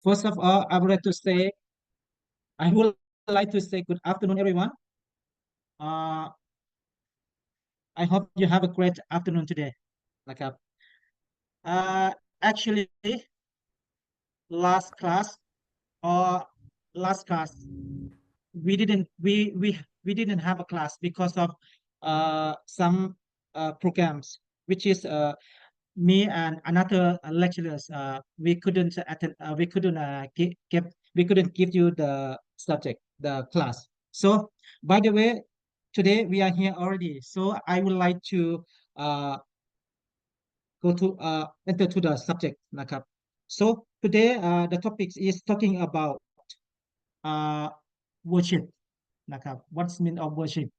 First of all, I would like to say good afternoon, everyone. Uh, I hope you have a great afternoon today. Like, actually, last class or last class, we didn't have a class because of some programs, which is me and another lecturers. We couldn't attend. We couldn't give you the subject, the class. So, by the way, today we are here already. So I would like to uh, go to enter to the subject นะครับ so today the topic is talking about uh, worship นะครับ what's mean of worship.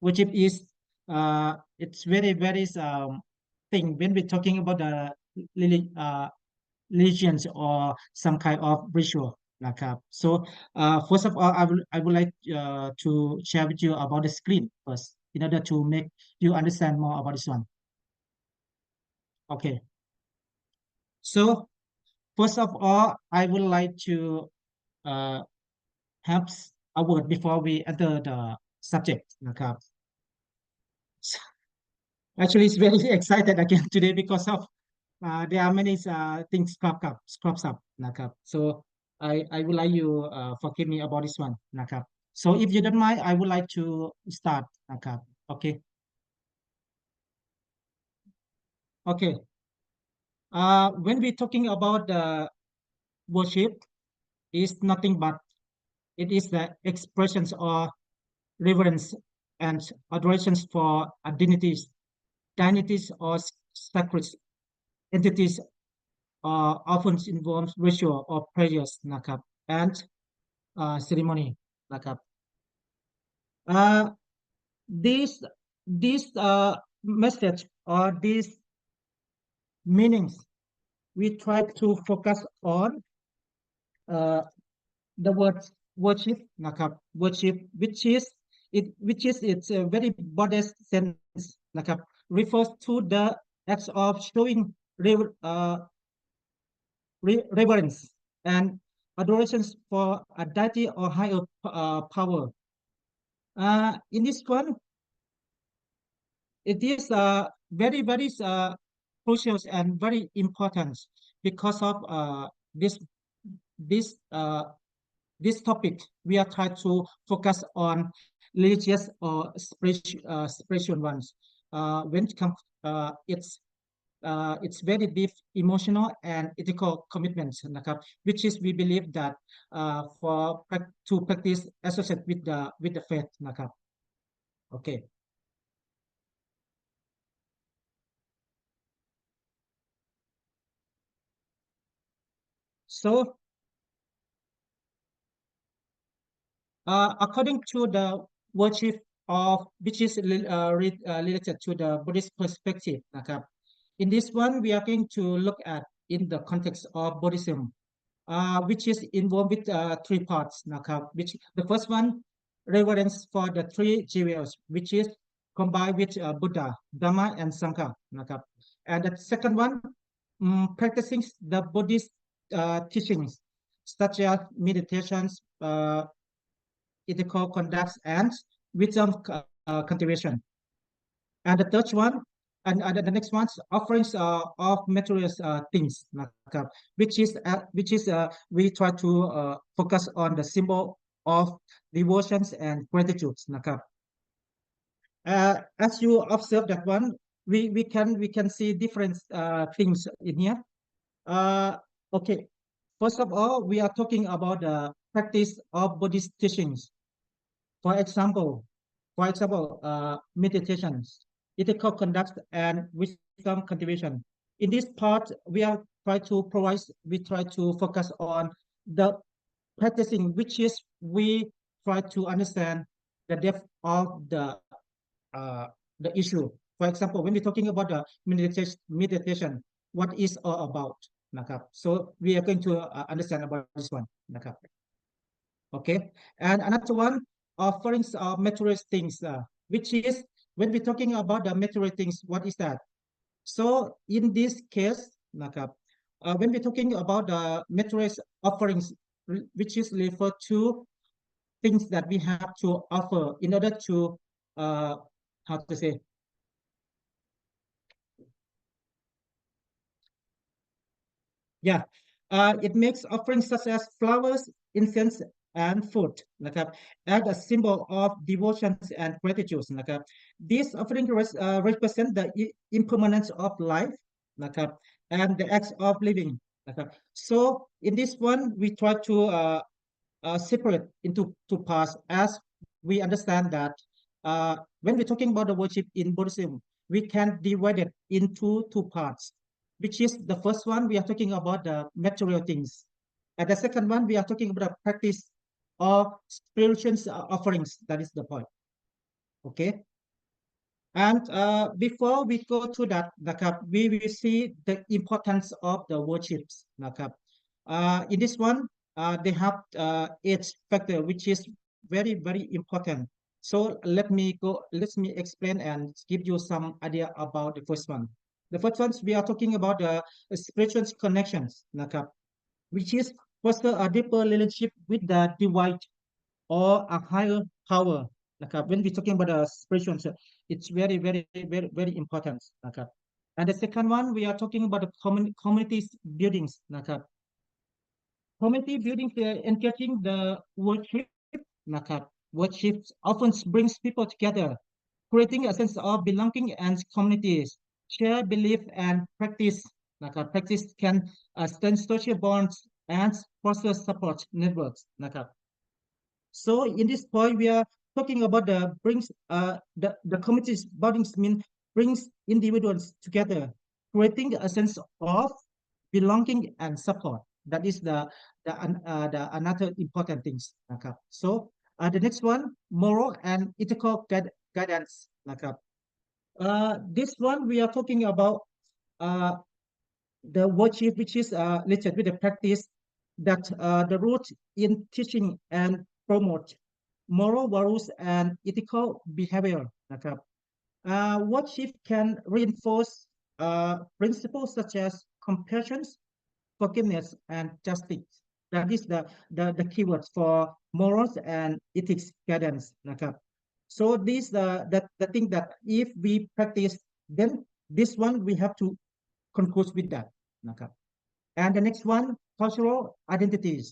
Worship is it's very thing when we're talking about the religions or some kind of ritual นะครับ so first of all I would like to share with you about the screen first in order to make you understand more about this one. Okay, so first of all I would like to uh, have a word before we enter the subject นะครับ actually it's very excited again today because of there are many things crops up นะครับ so I would like you forgive me about this one นะครับ so if you don't mind I would like to start นะครับ okay okay when we're talking about the worship is nothing but it is the expressions or reverence and adorations for deities or sacred entities often involves ritual or prayers นะครับ and ceremony นะครับ uh, these message or these meanings we try to focus on uh, the word worship นะครับ worship which is its a very broadest sense นะครับ refers to the acts of showing reverence and adorations for a deity or higher power. In this one, it is very crucial and very important because of this this topic. We are trying to focus on religious or spiritual ones. When it comes, it's very deep emotional and ethical commitments นะครับ which is we believe that to practice associated with the faith นะครับ okay so according to the worship of which is related to the Buddhist perspective นะครับ in this one we are going to look at in the context of Buddhism which is involved with three parts นะครับ which the first one reverence for the three jewels which is combined with Buddha, Dhamma and Sangha นะครับ and the second one practicing the Buddhist teachings such as meditations, ethical conduct and wisdom cultivation. And the third one, and the next one, offerings of material things, นะครับ which is we try to focus on the symbol of devotions and gratitude นะครับ as you observe that one, we can see different things in here. Okay, first of all, we are talking about the practice of Buddhist teachings. For example, meditations, ethical conduct, and wisdom cultivation. In this part, we try to focus on the practicing, which is we try to understand the depth of the issue. For example, when we're talking about the meditation, what is all about? นะครับ so we are going to understand about this one นะครับ okay and another one offerings of material things which is when we're talking about the material things what is that so in this case นะครับ when we're talking about the material offerings, which is referred to things that we have to offer in order to uh, how to say, yeah, it makes offerings such as flowers, incense, and food นะครับ as a symbol of devotions and gratitude นะครับ These offerings represent the impermanence of life นะครับ and the acts of living นะครับ So in this one we try to separate into two parts as we understand that when we're talking about the worship in Buddhism, we can divide it into two parts, which is the first one, we are talking about the material things. And the second one, we are talking about the practice of spiritual offerings. That is the point. Okay. And before we go to that, Nakab, we will see the importance of the worships. Nakab. In this one, they have eight factor, which is very, very important. So let me explain and give you some idea about the first one. The first one, we are talking about the spiritual connections, Nakab, which is foster a deeper relationship with the divine or a higher power นะครับ when we talking about the spiritual it's very very very very important นะครับ and the second one we are talking about the community buildings นะครับ community building engaging the worship นะครับ worship often brings people together creating a sense of belonging and communities share belief and practice นะครับ practice can strengthen social bonds and foster support networks นะครับ So in this point, we are talking about the brings the communities bodies mean brings individuals together, creating a sense of belonging and support. That is the another important things. Okay. So the next one, moral and ethical guidance. Okay. This one we are talking about uh, the worship, which is related with the practice that the root in teaching and promote moral values and ethical behavior นะครับ worship can reinforce principles such as compassion, forgiveness, and justice. That is the keywords for morals and ethics guidance นะครับ so these the thing that if we practice then this one we have to conclude with that นะครับ and the next one, cultural identities.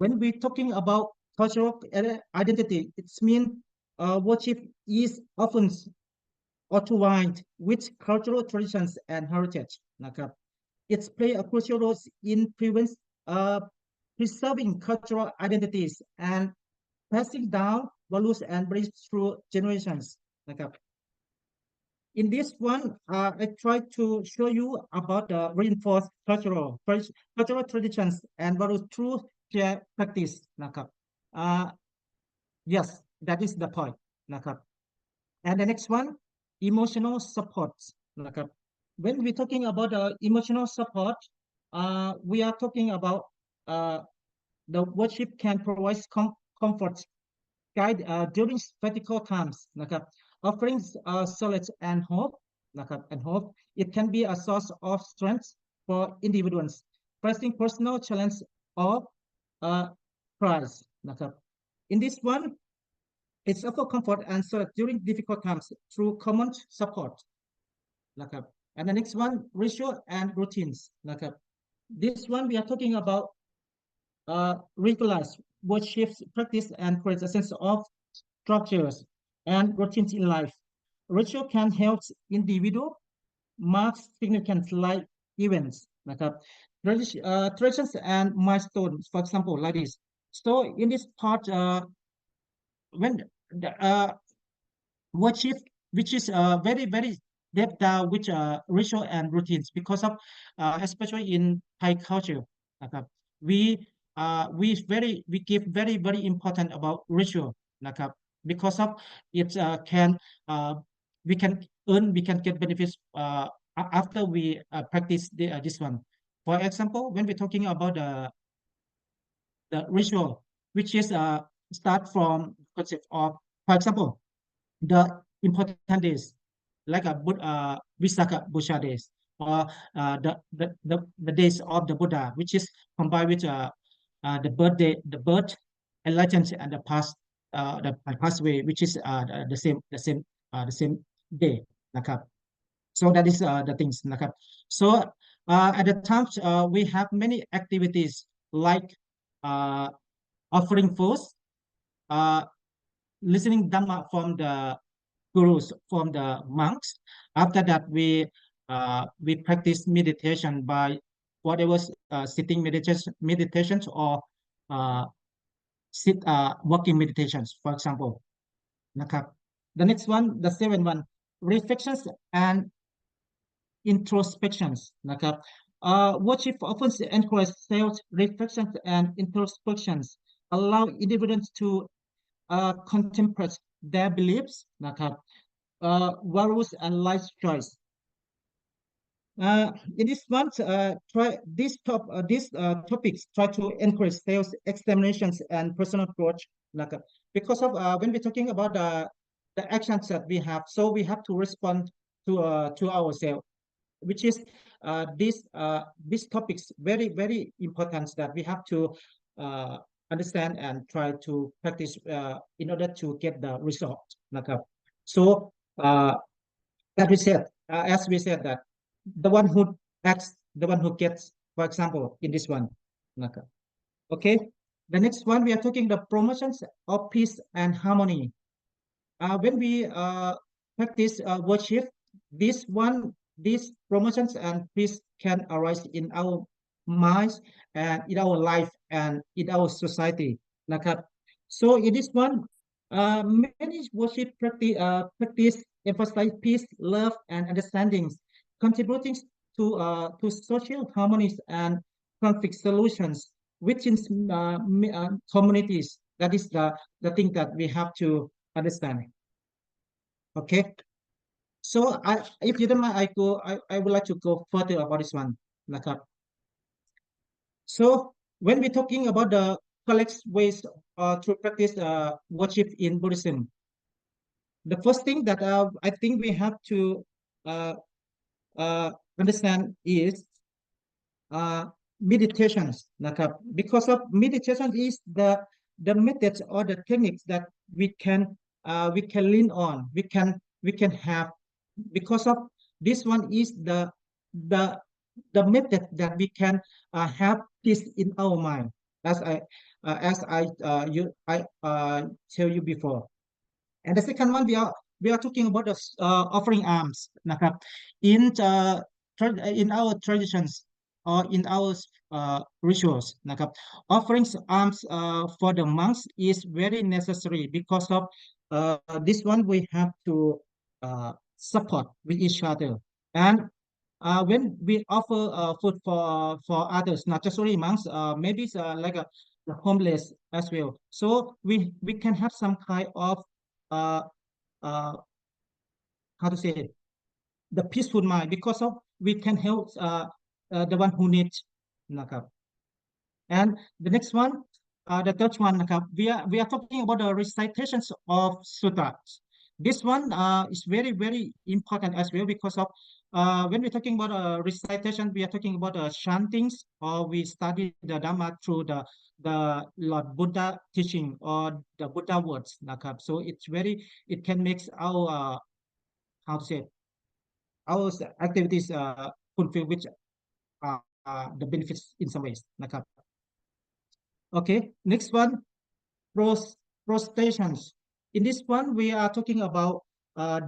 When we're talking about cultural identity, it's mean worship is often intertwined with cultural traditions and heritage. นะครับ It's play a crucial role in uh, preserving cultural identities and passing down values and beliefs through generations. นะครับ In this one, I try to show you about the reinforced cultural traditions and values through their practice นะครับ yes that is the point นะครับ and the next one emotional support นะครับ when we're talking about emotional support we are talking about uh, the worship can provide comfort guide during critical times นะครับ offering solace and hope นะครับ and hope it can be a source of strength for individuals facing personal challenge or uh, prize นะครับ in this one it's offer comfort and solace during difficult times through common support นะครับ and the next one ritual and routines นะครับ this one we are talking about regularize worship practice and create a sense of structures and routines in life. Ritual can help individual mark significant life events นะครับ traditions and milestones for example like this. So in this part when the worship, which is very, very depth down with ritual and routines because of, especially in Thai culture,นะครับ, we give very, very important about ritual,นะครับ, because of it can we can we can get benefits after we practice this one. For example, when we're talking about the ritual, which is start from concept of, for example, the important days like a Visakha Busha days or the days of the Buddha, which is combined with the birthday, the birth, enlightenment, and the past way, which is the same day นะครับ so that is the things นะครับ so at the times we have many activities like uh, offering foods, uh, listening Dhamma from the gurus, from the monks. After that, we practice meditation by whatever sitting meditations or uh, walking meditations, for example. นะครับ The next one, the seventh one, reflections and introspections นะครับ worship often encourages self reflections and introspections, allow individuals to contemplate their beliefs นะครับ values and life choice. In this month, try these topics try to encourage self-examinations and personal growth. Like, because of when we're talking about the actions that we have, so we have to respond to ourselves, which is these topics very important that we have to understand and try to practice in order to get the result. Like, so as we said that the one who acts, the one who gets, for example, in this one. Okay. The next one, we are talking the promotions of peace and harmony. When we practice worship, these promotions and peace can arise in our minds and in our life and in our society. So in this one, many worship practice emphasize peace, love, and understandings, contributing to social harmonies and conflict solutions within communities. That is the thing that we have to understand. Okay. So if you don't mind, I would like to go further about this one. So when we're talking about the correct ways to practice worship in Buddhism, the first thing that I think we have to uh, understand is meditations. Because of meditation is the methods or the techniques that we can lean on, we can have, because of this one is the the method that we can have this in our mind, as I tell you before. And the second one, we are talking about the offering alms นะครับ in in our traditions or in our rituals นะครับ offerings alms for the monks is very necessary because of this one we have to support with each other. And when we offer food for others, not just only monks, maybe it's like the homeless as well. So we can have some kind of uh, uh, how to say it, the peaceful mind, because of we can help the one who needs นะครับ and the next one, the third one นะครับ we are talking about the recitations of sutras. This one is very important as well, because of when we're talking about recitation, we are talking about chantings, or we study the Dhamma through the Lord Buddha teaching or the Buddha words นะครับ so it can make our how to say it, our activities fulfill which the benefits in some ways นะครับ okay. Next one, prostrations. In this one we are talking about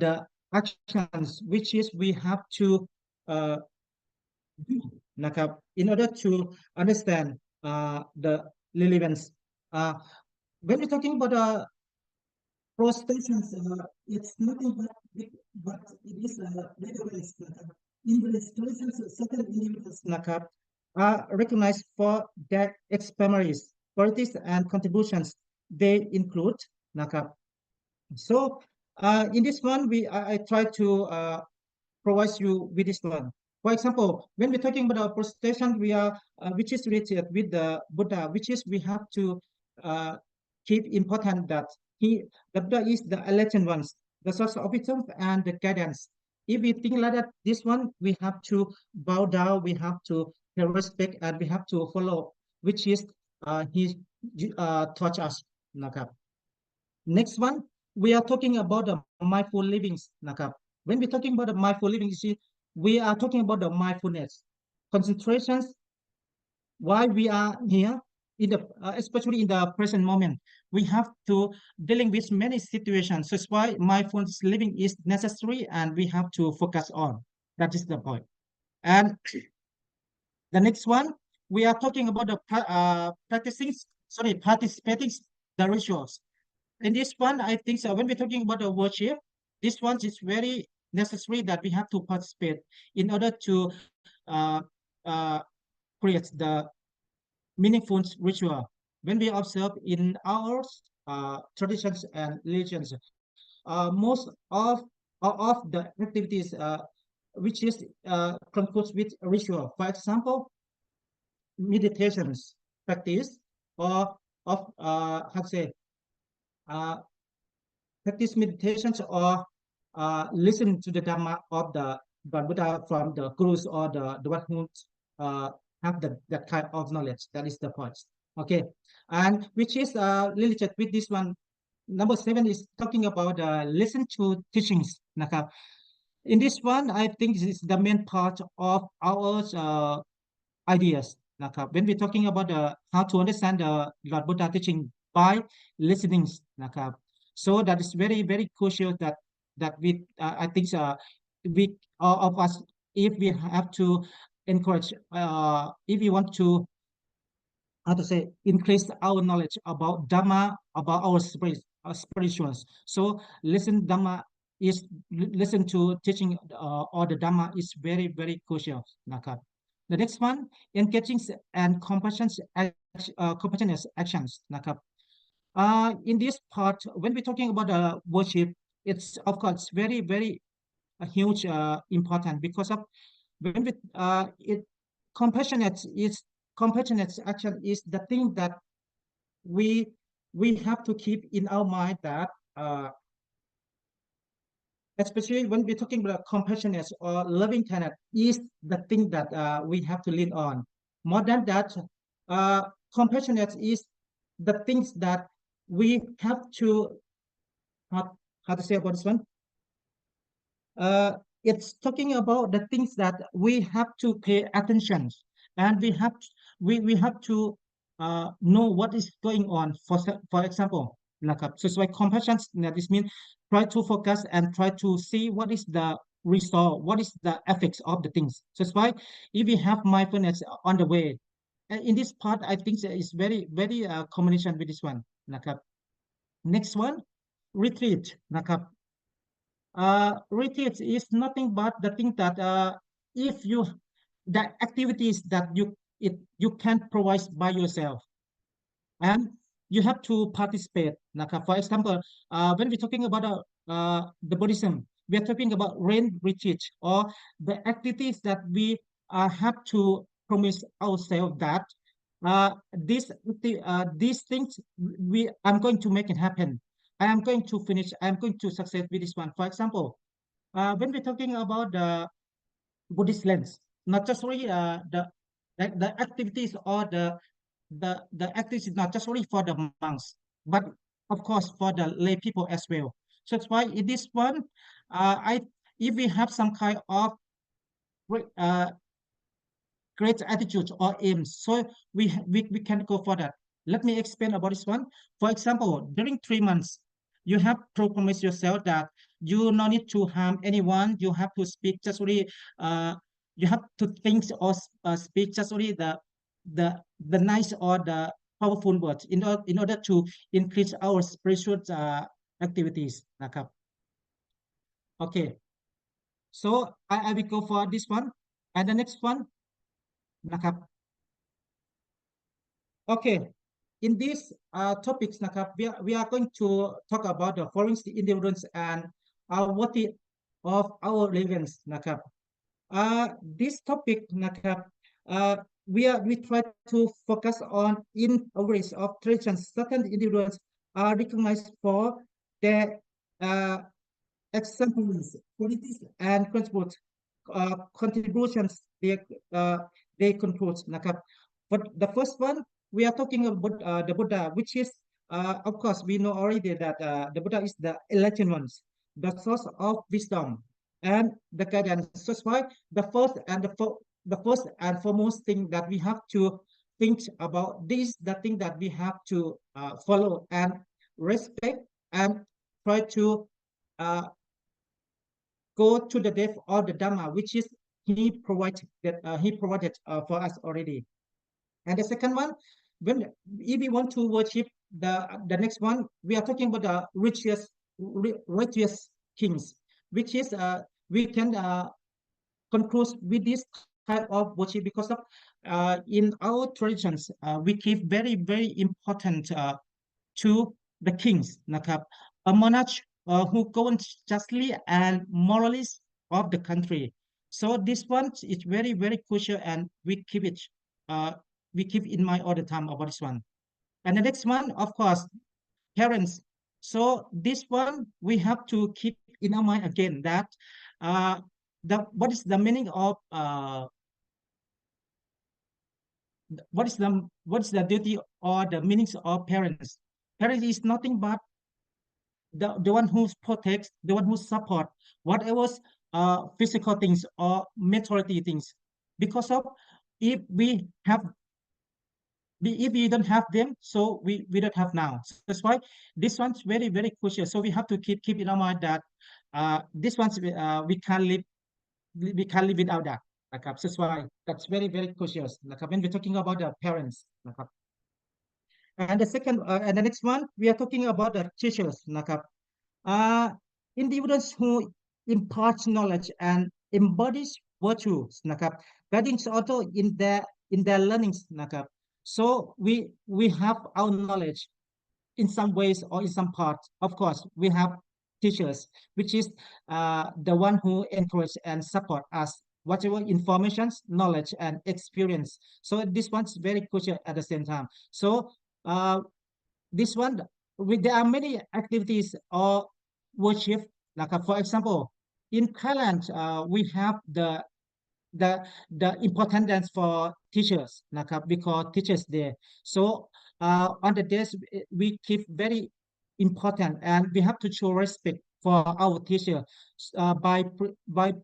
the actions which is we have to uh, do นะครับ in order to understand the relevance. uh, when we're talking about prostrations, it's nothing but it is relevance. In the situations, certain individuals are recognized for their expertise, qualities, and contributions. They include nakap. So in this one, I try to provide you with this one. For example, when we're talking about our prostration, we are which is related with the Buddha, which is we have to uh, keep important that the Buddha is the enlightened ones, the source of wisdom and the guidance. if we think like that, this one we have to bow down, we have to pay respect, and we have to follow, which is he taught us. Nakap. Next one, we are talking about the mindful livings. Nakap. When we're talking about the mindful living, you see, we are talking about the mindfulness, concentrations, why we are here in the especially in the present moment. We have to dealing with many situations. That's why mindfulness living is necessary, and we have to focus on. That is the point. And the next one, we are talking about the participating the rituals. In this one, I think so. When we're talking about the worship, this one is very necessary that we have to participate in order to uh, uh, create the meaningful ritual. When we observe in our traditions and religions, most of the activities which is concludes with ritual. For example, meditations practice or of how to say uh, practice meditations or listen to the Dhamma of the Buddha from the gurus or the one who uh, have that kind of knowledge. That is the point. Okay, and which is related with this one. Number 7 is talking about listen to teachings. Nakap. In this one, I think this is the main part of our ideas. Nakap. When we're talking about how to understand the Lord Buddha teaching by listening. Nakap. So that is very, very crucial that we, I think we, all of us, if we have to encourage, if we want to, how to say, increase our knowledge about Dhamma, about our spirituals. So listen Dhamma is listen to teaching or the Dhamma is very, very crucial. Nakap. The next one, engaging and compassionate actions. Nakap. In this part, when we're talking about worship, it's of course very, very huge important because of when we it compassionate is compassionate action is the thing that we we have to keep in our mind that especially when we're talking about compassionate or loving kindness is the thing that we have to lean on. More than that, uh, compassionate is the things that we have to how to say about this one. uh, it's talking about the things that we have to pay attention, and we have to know what is going on. For example, nakap. So it's like compassion. This means try to focus and try to see what is the result, what is the effects of the things. So it's why if we have mindfulness on the way, in this part, I think it's very, very combination with this one. Nakap. Next one, retreat. Nakap. Retreat is nothing but the thing that if you the activities that you can provide by yourself and you have to participate. Naka. For example, when we're talking about the Buddhism, we are talking about rain retreat or the activities that we have to promise ourselves that these things I'm going to make it happen. I am going to finish. I am going to succeed with this one. For example, when we're talking about the Buddhist lens, not just only the activities or the activities not just only for the monks, but of course for the lay people as well. So that's why in this one, I if we have some kind of great, great attitude or aims, so we can go for that. Let me explain about this one. For example, during 3 months, you have to promise yourself that you no need to harm anyone. You have to speak just only you have to think or speak just only the nice or the powerful words in order to increase our spiritual activities. Nakap. Okay, so I will go for this one. And the next one, nakap. Okay, in these topics, nakap, we are going to talk about the foreign indifference and what is of our relevance, nakap. This topic, nakap, we try to focus on in areas of traditions. Certain individuals are recognized for their uh, examples, qualities, and principles, contributions uh, they contribute. Nakap. But the first one, we are talking about the Buddha, which is, of course, we know already that the Buddha is the enlightened ones, the source of wisdom and the guidance. That's why the first and foremost thing that we have to think about this, the thing that we have to follow and respect and try to uh, go to the depth of the Dhamma, which is he provided for us already. And the second one, when if we want to worship the next one, we are talking about the righteous kings, which is we can conclude with this type of worship because of in our traditions we give very important to the kings, nakap, a monarch who governs justly and morally of the country. So this one is very crucial, and uh, we keep in mind all the time about this one. And the next one, of course, parents. So this one we have to keep in our mind again that uh, what is the meaning of what is the duty or the meanings of parents? Parents is nothing but the one who protects, the one who support whatever physical things or material things. Because of if we have if we don't have them, so we don't have now. So that's why this one's very crucial. So we have to keep in our mind that this one's we can't live without that.นะครับ. That's why that's very crucial.นะครับ. When we're talking about the parents.นะครับ. And the second and the next one, we are talking about the teachers.นะครับ. uh, Individuals who impart knowledge and embodies virtues, nakap, guiding also in their learnings, nakap. So we have our knowledge in some ways or in some parts. Of course, we have teachers, which is the one who encourage and support us whatever informations, knowledge, and experience. So this one's very crucial at the same time. So uh, this one, there are many activities or worship. Like for example, in Thailand, we have the the importance for teachers. Like we call Teachers Day. So on the days we keep very important, and we have to show respect for our teacher by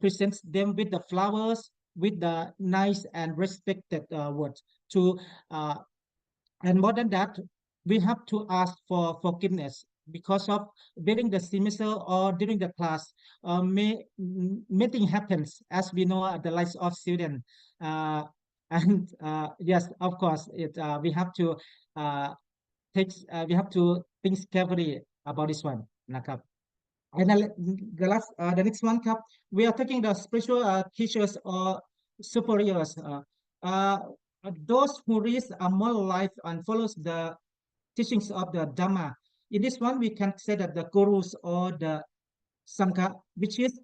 present them with the flowers, with the nice and respected words to uh, and more than that, we have to ask for forgiveness because of during the semester or during the class, meeting happens as we know at the lives of students. Uh, and yes, of course, we have to uh, we have to think carefully about this one. Nakap. And the next one, Kap, we are taking the spiritual teachers or superiors, uh, those who read a moral life and follows the teachings of the Dhamma. In this one, we can say that the gurus or the Sangha, which is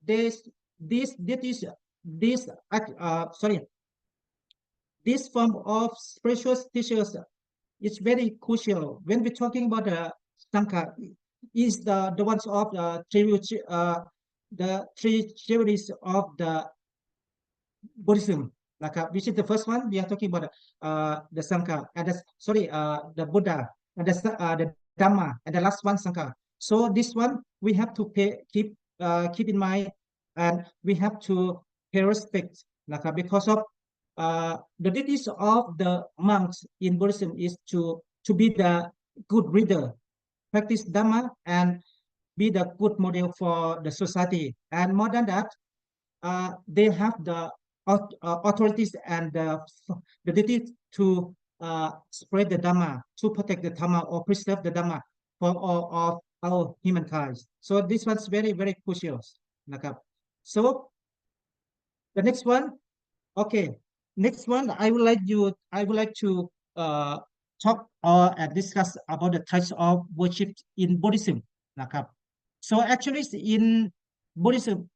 this is this sorry, this form of spiritual teachers is very crucial when we're talking about the Sangha. Is the ones of the three theories of the Buddhism. Like which is the first one we are talking about the Sangha and the Buddha and the Dhamma and the last one Sangha. So this one we have to keep in mind, and we have to pay respect, like because of the duties of the monks in Buddhism is to be the good reader, practice Dhamma, and be the good model for the society. And more than that, they have the authorities and the duty to spread the Dhamma, to protect the Dhamma or preserve the Dhamma for all of our humankind. So this one's very crucial. Nakap. So the next one, okay, next one, I would like to talk or discuss about the types of worship in Buddhism. Nakap. So actually, in Buddhism,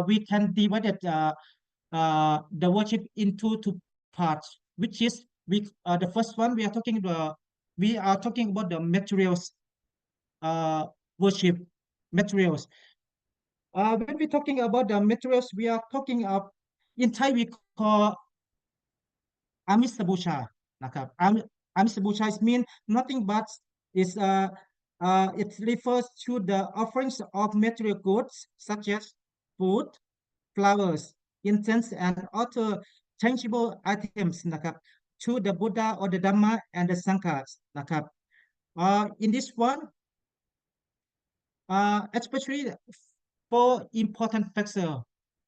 we can divide it, the worship into two parts, which is the first one we are talking about the materials worship, materials. When we're talking about the materials, we are talking of in Thai we call amisabusha นะครับ amisabusha is mean nothing but is it refers to the offerings of material goods such as food, flowers, incense, and other tangible items นะครับ to the Buddha or the Dhamma and the Sanghas นะครับ in this one especially for important factors,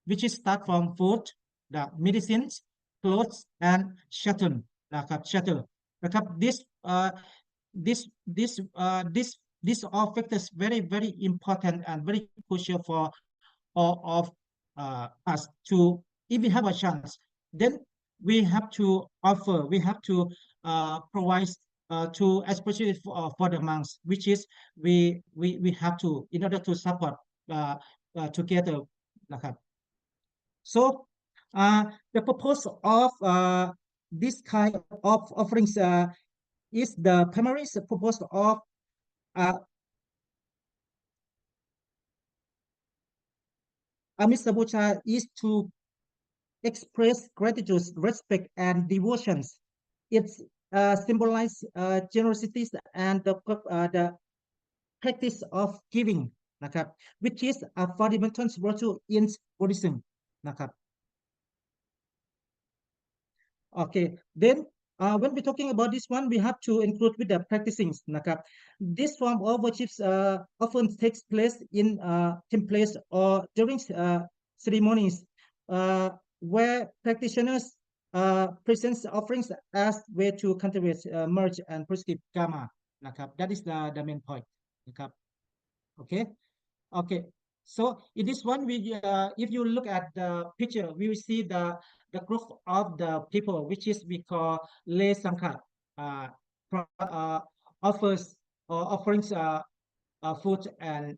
which is start from food, the medicines, clothes, and shelter นะครับ shelter นะครับ this this all factors very important and very crucial for all of us to if we have a chance then we have to offer we have to provide to especially for the monks which is we have to in order to support uh, together นะครับ so the purpose of this kind of offerings is the primary purpose of uh, Amitabha is to express gratitude, respect, and devotions. It symbolizes generosity and the practice of giving นะครับ which is a fundamental virtue in Buddhism นะครับ Okay, then when we're talking about this one, we have to include with the practicing นะครับ This form of worships often takes place in temples or during ceremonies where practitioners present offerings as way to cultivate merge and positive karma นะครับ That is the main point นะครับ Okay. Okay, so in this one, if you look at the picture, we will see the group of the people, which is we call lay sangha, offers or offerings food and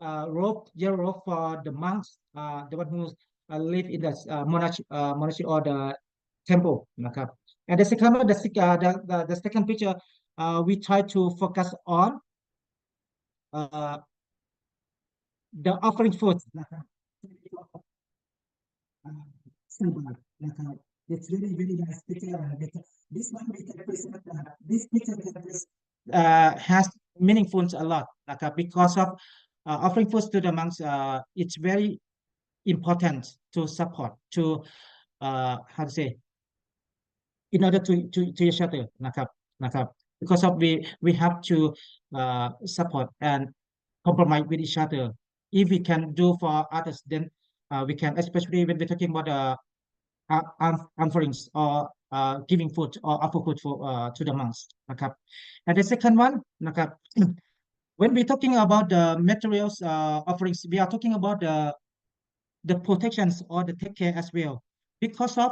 robe, yellow robe for the monks, the one who live in the monastery or the temple. นะครับ And the second one, the second picture, we try to focus on uh, the offering food นะครับ symbol นะครับ It's very nice picture this one we can present this picture we can present, has meaningful a lot นะครับ because of offering food to the monks it's very important to support to how to say in order to each other นะครับ นะครับ because of we have to support and compromise with each other if we can do for others then we can especially when we're talking about the offerings or giving food or offer food for to the monks นะครับ and the second one นะครับ when we're talking about the materials offerings we are talking about the protections or the take care as well because of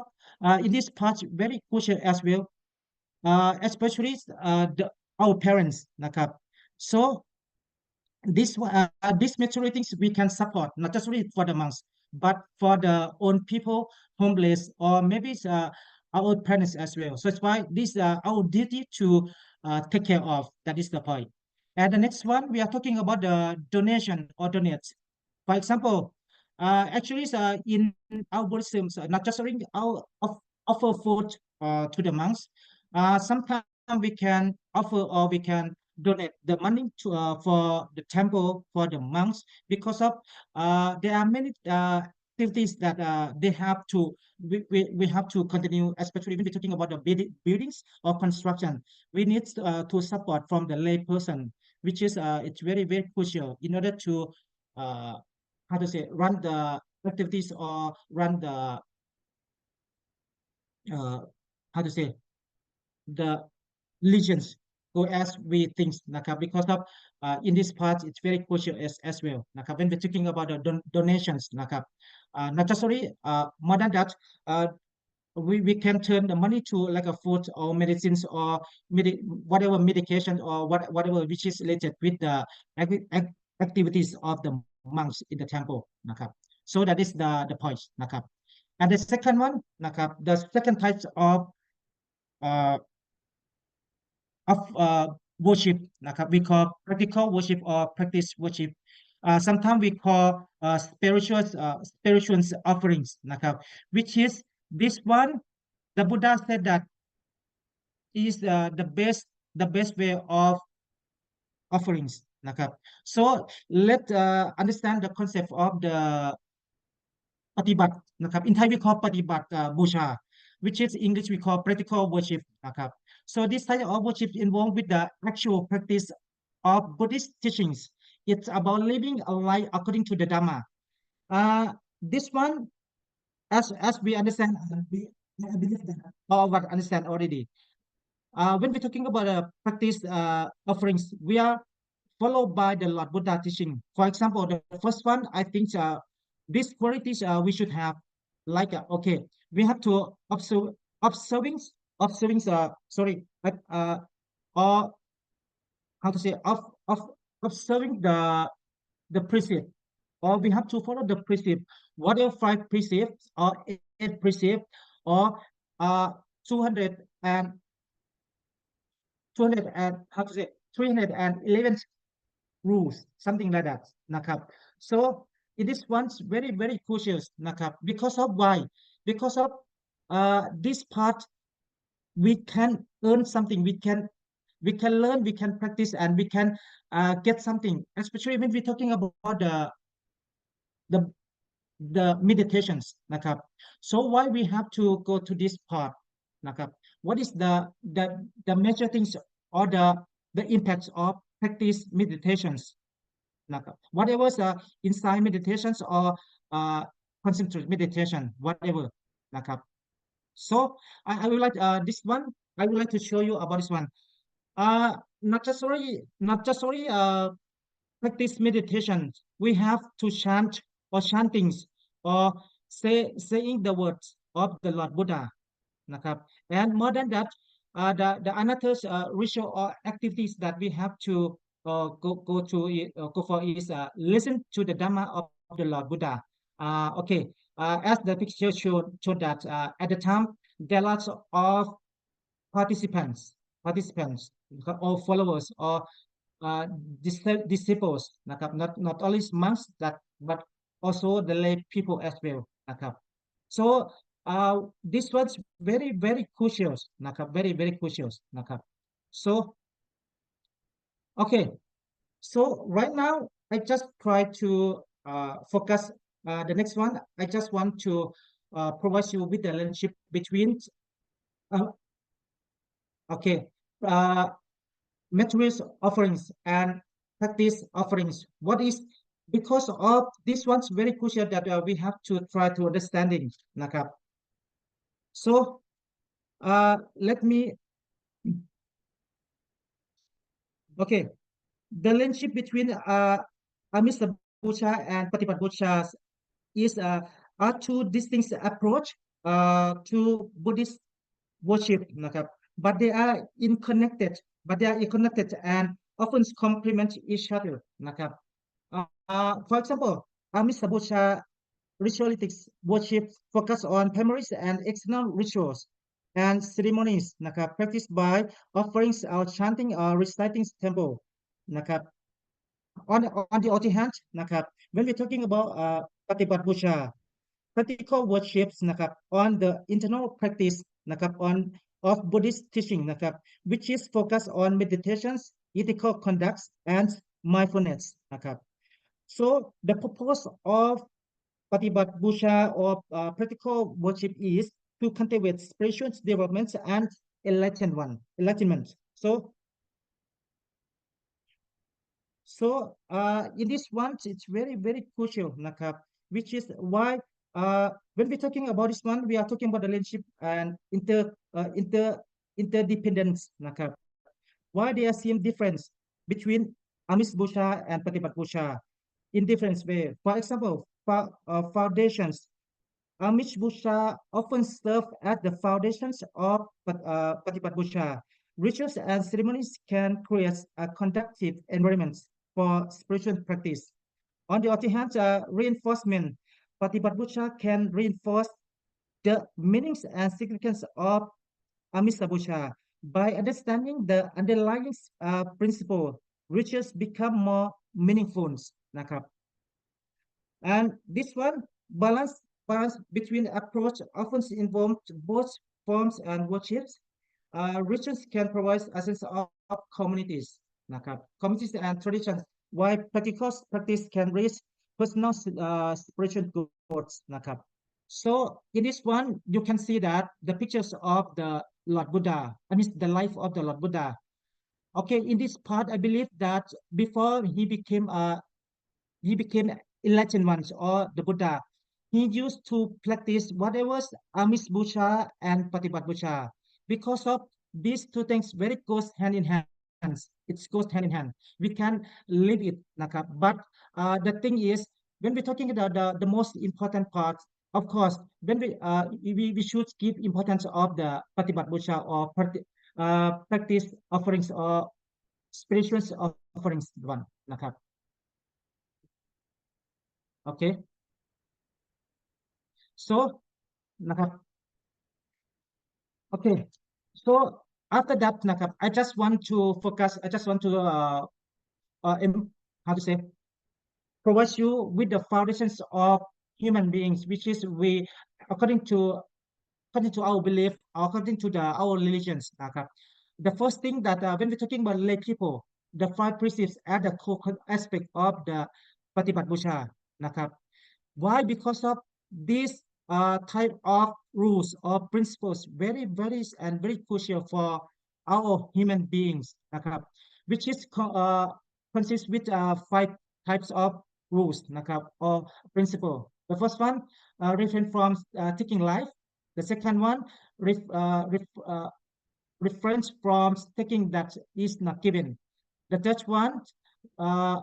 in this part very crucial as well especially our parents นะครับ so these material things we can support not just really for the monks but for the own people homeless or maybe our own parents as well so that's why this our duty to take care of that is the point and the next one we are talking about the donation or donate for example actually in our Buddhism not just really our offer food to the monks sometimes we can offer or we can donate the money to for the temple for the monks because of there are many activities that they have to we have to continue especially when we're talking about the buildings or construction we need to support from the lay person which is it's very crucial in order to uh, how to say run the activities or run the uh, how to say the legions go as we think นะครับ because of in this part it's very crucial as well นะครับ when we're talking about the donations นะครับ not just only more than that uh, we can turn the money to like a food or medicines or whatever medication or whatever which is related with the activities of the monks in the temple นะครับ so that is the point นะครับ and the second one นะครับ the second type of uh, of worship นะครับ we call practical worship or practice worship sometimes we call spiritual offerings นะครับ which is this one the Buddha said that is the best way of offerings นะครับ so let's understand the concept of the ปฏิบัตินะครับ in Thai we call ปฏิบัติบูชา which is English we call practical worship นะครับ so this type of worship involved with the actual practice of Buddhist teachings. It's about living a life according to the Dhamma. This one, as we understand, I believe that all of us understand already. When we're talking about practice offerings, we are followed by the Lord Buddha teaching. For example, the first one, I think these qualities we should have, like okay, we have to observing sorry, or how to say of observing the precept, or we have to follow the precept, whatever 5 precepts or 8 precepts or 200 and 200 and how to say 311 rules, something like that นะครับ so it is once very very crucial นะครับ because of why, because of this part we can earn something, we can learn, we can practice, and we can get something, especially when we're talking about the the meditations นะครับ so why we have to go to this part นะครับ what is the major things or the impacts of practice meditations นะครับ whatever inside meditations or concentrate meditation whatever นะครับ so I would like this one I would like to show you about this one. uh not just only practice meditation, we have to chant or chantings or saying the words of the Lord Buddha นะครับ and more than that the another ritual or activities that we have to go for is listen to the Dhamma of the Lord Buddha. Okay, as the picture showed that at the time there are lots of participants or followers or uh, disciples นะครับ not only monks that but also the lay people as well นะครับ so this was very very crucial นะครับ very very crucial นะครับ so okay, so right now I just try to focus the next one. I just want to provide you with the relationship between uh, okay, uh, materials offerings and practice offerings. What is, because of this one's very crucial that we have to try to understanding นะครับ so let me okay, the relationship between Amisa Bucha and Patipat Bucha is are two distinct approach to Buddhist worship นะครับ but they are interconnected and often complement each other นะครับ for example Amisa Bucha ritualistic worship focus on memories and external rituals and ceremonies นะครับ practiced by offerings or chanting or reciting temple นะครับ on the other hand นะครับ when we're talking about ปฏิบัติบูชา practical worships นะครับ on the internal practice นะครับ on of Buddhist teaching นะครับ which is focused on meditations, ethical conducts and mindfulness นะครับ so the purpose of ปฏิบัติบูชา or practical worship is to cultivate spiritual development and enlightenment. So in this one, it's very, very crucial, นะครับ which is why when we're talking about this one, we are talking about the relationship and interdependence, นะครับ why there seem difference between Amis Busha and Patipat Busha in different way. For example, foundations. Amish Busha often serve as the foundations of Patipat Busha. Rituals and ceremonies can create a conductive environment for spiritual practice. On the other hand, reinforcement. Patipat Busha can reinforce the meanings and significance of Amisa Busha. By understanding the underlying principle, rituals become more meaningful. นะครับ And this one balance between approach often involves both forms and worships. Rituals can provide a sense of communities, communities and traditions, while practical practice can raise personal spiritual goals, So in this one, you can see that the pictures of the Lord Buddha, I mean the life of the Lord Buddha. Okay, in this part, I believe that before he became enlightened ones or the Buddha. He used to practice whatever was Amish Bucha and Patipat Bucha. Because of these two things, very goes hand in hand. It goes hand in hand. We can live it, but the thing is, when we're talking about the most important part, of course, when we should give importance of the Patipat Bucha or practice offerings or spiritual offerings one, okay. So, nakap, okay. So after that, nakap, I just want to focus. I just want to how to say, provide you with the foundations of human beings, which is we according to our belief, according to our religions, nakap. The first thing that when we're talking about lay people, the five precepts are the core aspect of the Patipat Busha, nakap. Why? Because of this type of rules or principles, very, very, and very crucial for our human beings, which is consists with five types of rules, or principle. The first one, refrain from taking life. The second one, ref, ref, refrains from taking that is not given. The third one, uh,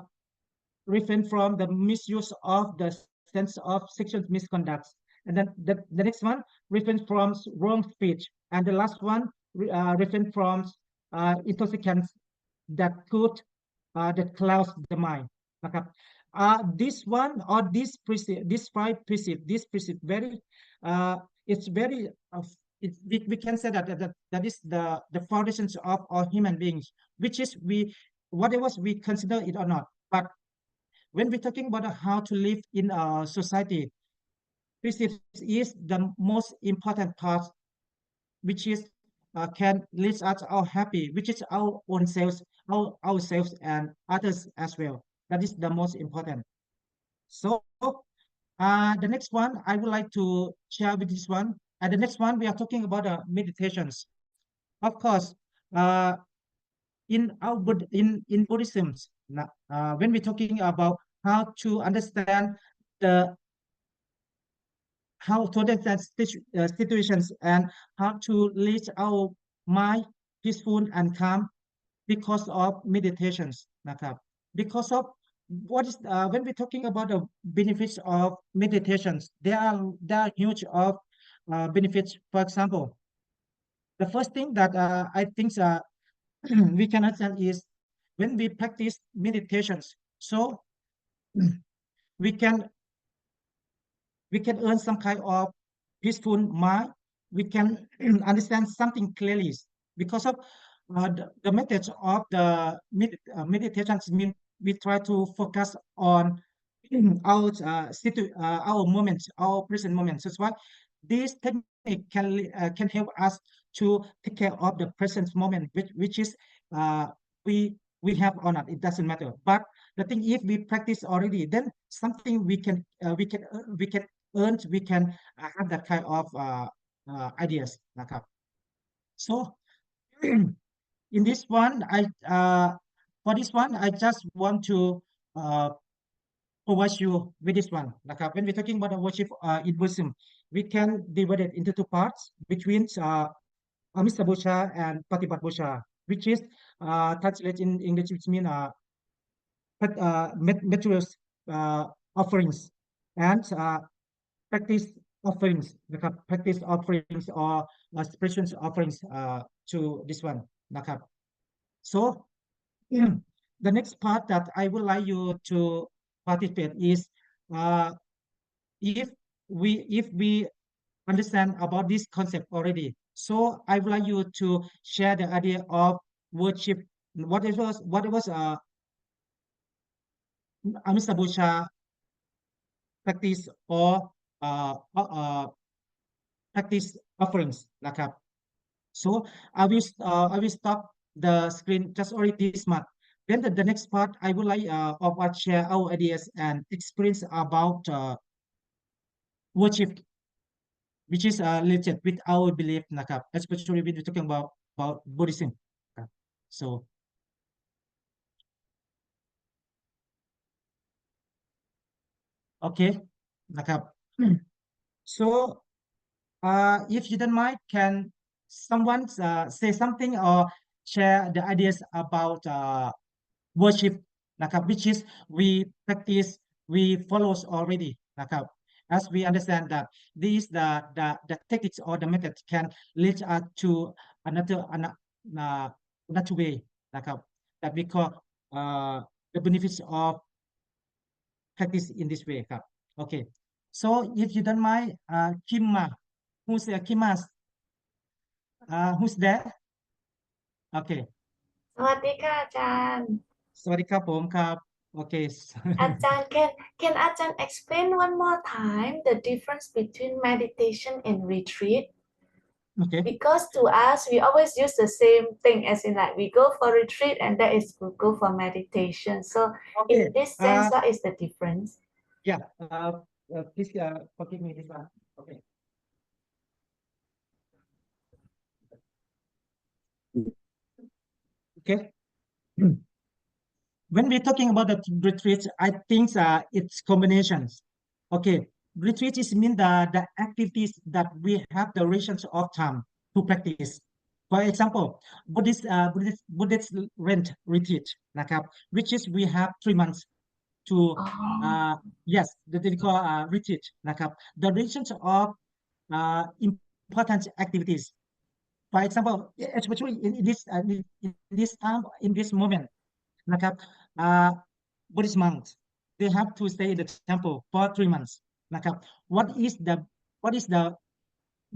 refrain from the misuse of the sense of sexual misconduct. And then the next one, refrain from wrong speech. And the last one, refrain from intoxicants that could that clouds the mind.นะครับ. This one or this five precept, this precept very, it's very, we can say that is the foundations of our human beings, which is whatever we consider it or not. But when we're talking about how to live in a society, this is the most important part, which is can lead us all happy, which is our own selves, ourselves and others as well. That is the most important. So the next one I would like to share with this one. And the next one we are talking about meditations. Of course, uh, in Buddhism, when we're talking about how to understand the how to understand situations and how to lead our mind peaceful and calm because of meditations, because of what is when we're talking about the benefits of meditations, there are huge of benefits. For example, the first thing that I think we can understand is when we practice meditations, so we can earn some kind of peaceful mind. We can understand something clearly because of the methods of the meditations mean we try to focus on our moments, our present moments. That's why this technique can help us to take care of the present moment, which is uh, we have or not. It doesn't matter. But the thing, if we practice already, then something we can earn, we can have that kind of ideas. So in this one, for this one, I just want to uh, provide you with this one. When we're talking about the worship in Buddhism, we can divide it into two parts between Amisa Bosha and Patipat Bosha, which is translated in English, which means materials offerings and practice offerings, practice offerings or spiritual offerings to this one. Nakap. So the next part that I would like you to participate is uh, if we understand about this concept already. So I would like you to share the idea of worship. What it was Amisa Bosha practice or uh, uh, uh, practice offerings นะครับ so I will stop the screen just only this much. Then the next part I would like of us share our ideas and experience about worship which is related with our belief นะครับ especially when we're talking about Buddhism ครับ so okay นะครับ so if you don't mind can someone say something or share the ideas about worship นะครับ which is we practice we follows already นะครับ as we understand that these the techniques or the methods can lead us to uh, another way นะครับ that we call the benefits of practice in this way ครับ okay so if you don't mind Kimma who's Kimma who's there okay สวัสดีค่ะอาจารย์ สวัสดีครับผมครับ okay อาจารย์ can อาจารย์ explain one more time the difference between meditation and retreat okay because to us we always use the same thing as in like we go for retreat and that is we go for meditation so in okay this sense what is the difference yeah please forgive me this one okay okay when we're talking about the retreat, I think it's combinations. Okay, retreat is mean the activities that we have the durations of time to practice. For example, Buddhist rent retreat, นะครับ which is we have 3 months to oh yes, the call retreat, นะครับ the durations of important activities. For example, especially in this time, in this moment, นะครับ Buddhist monks they have to stay in the temple for 3 months นะครับ what is the what is the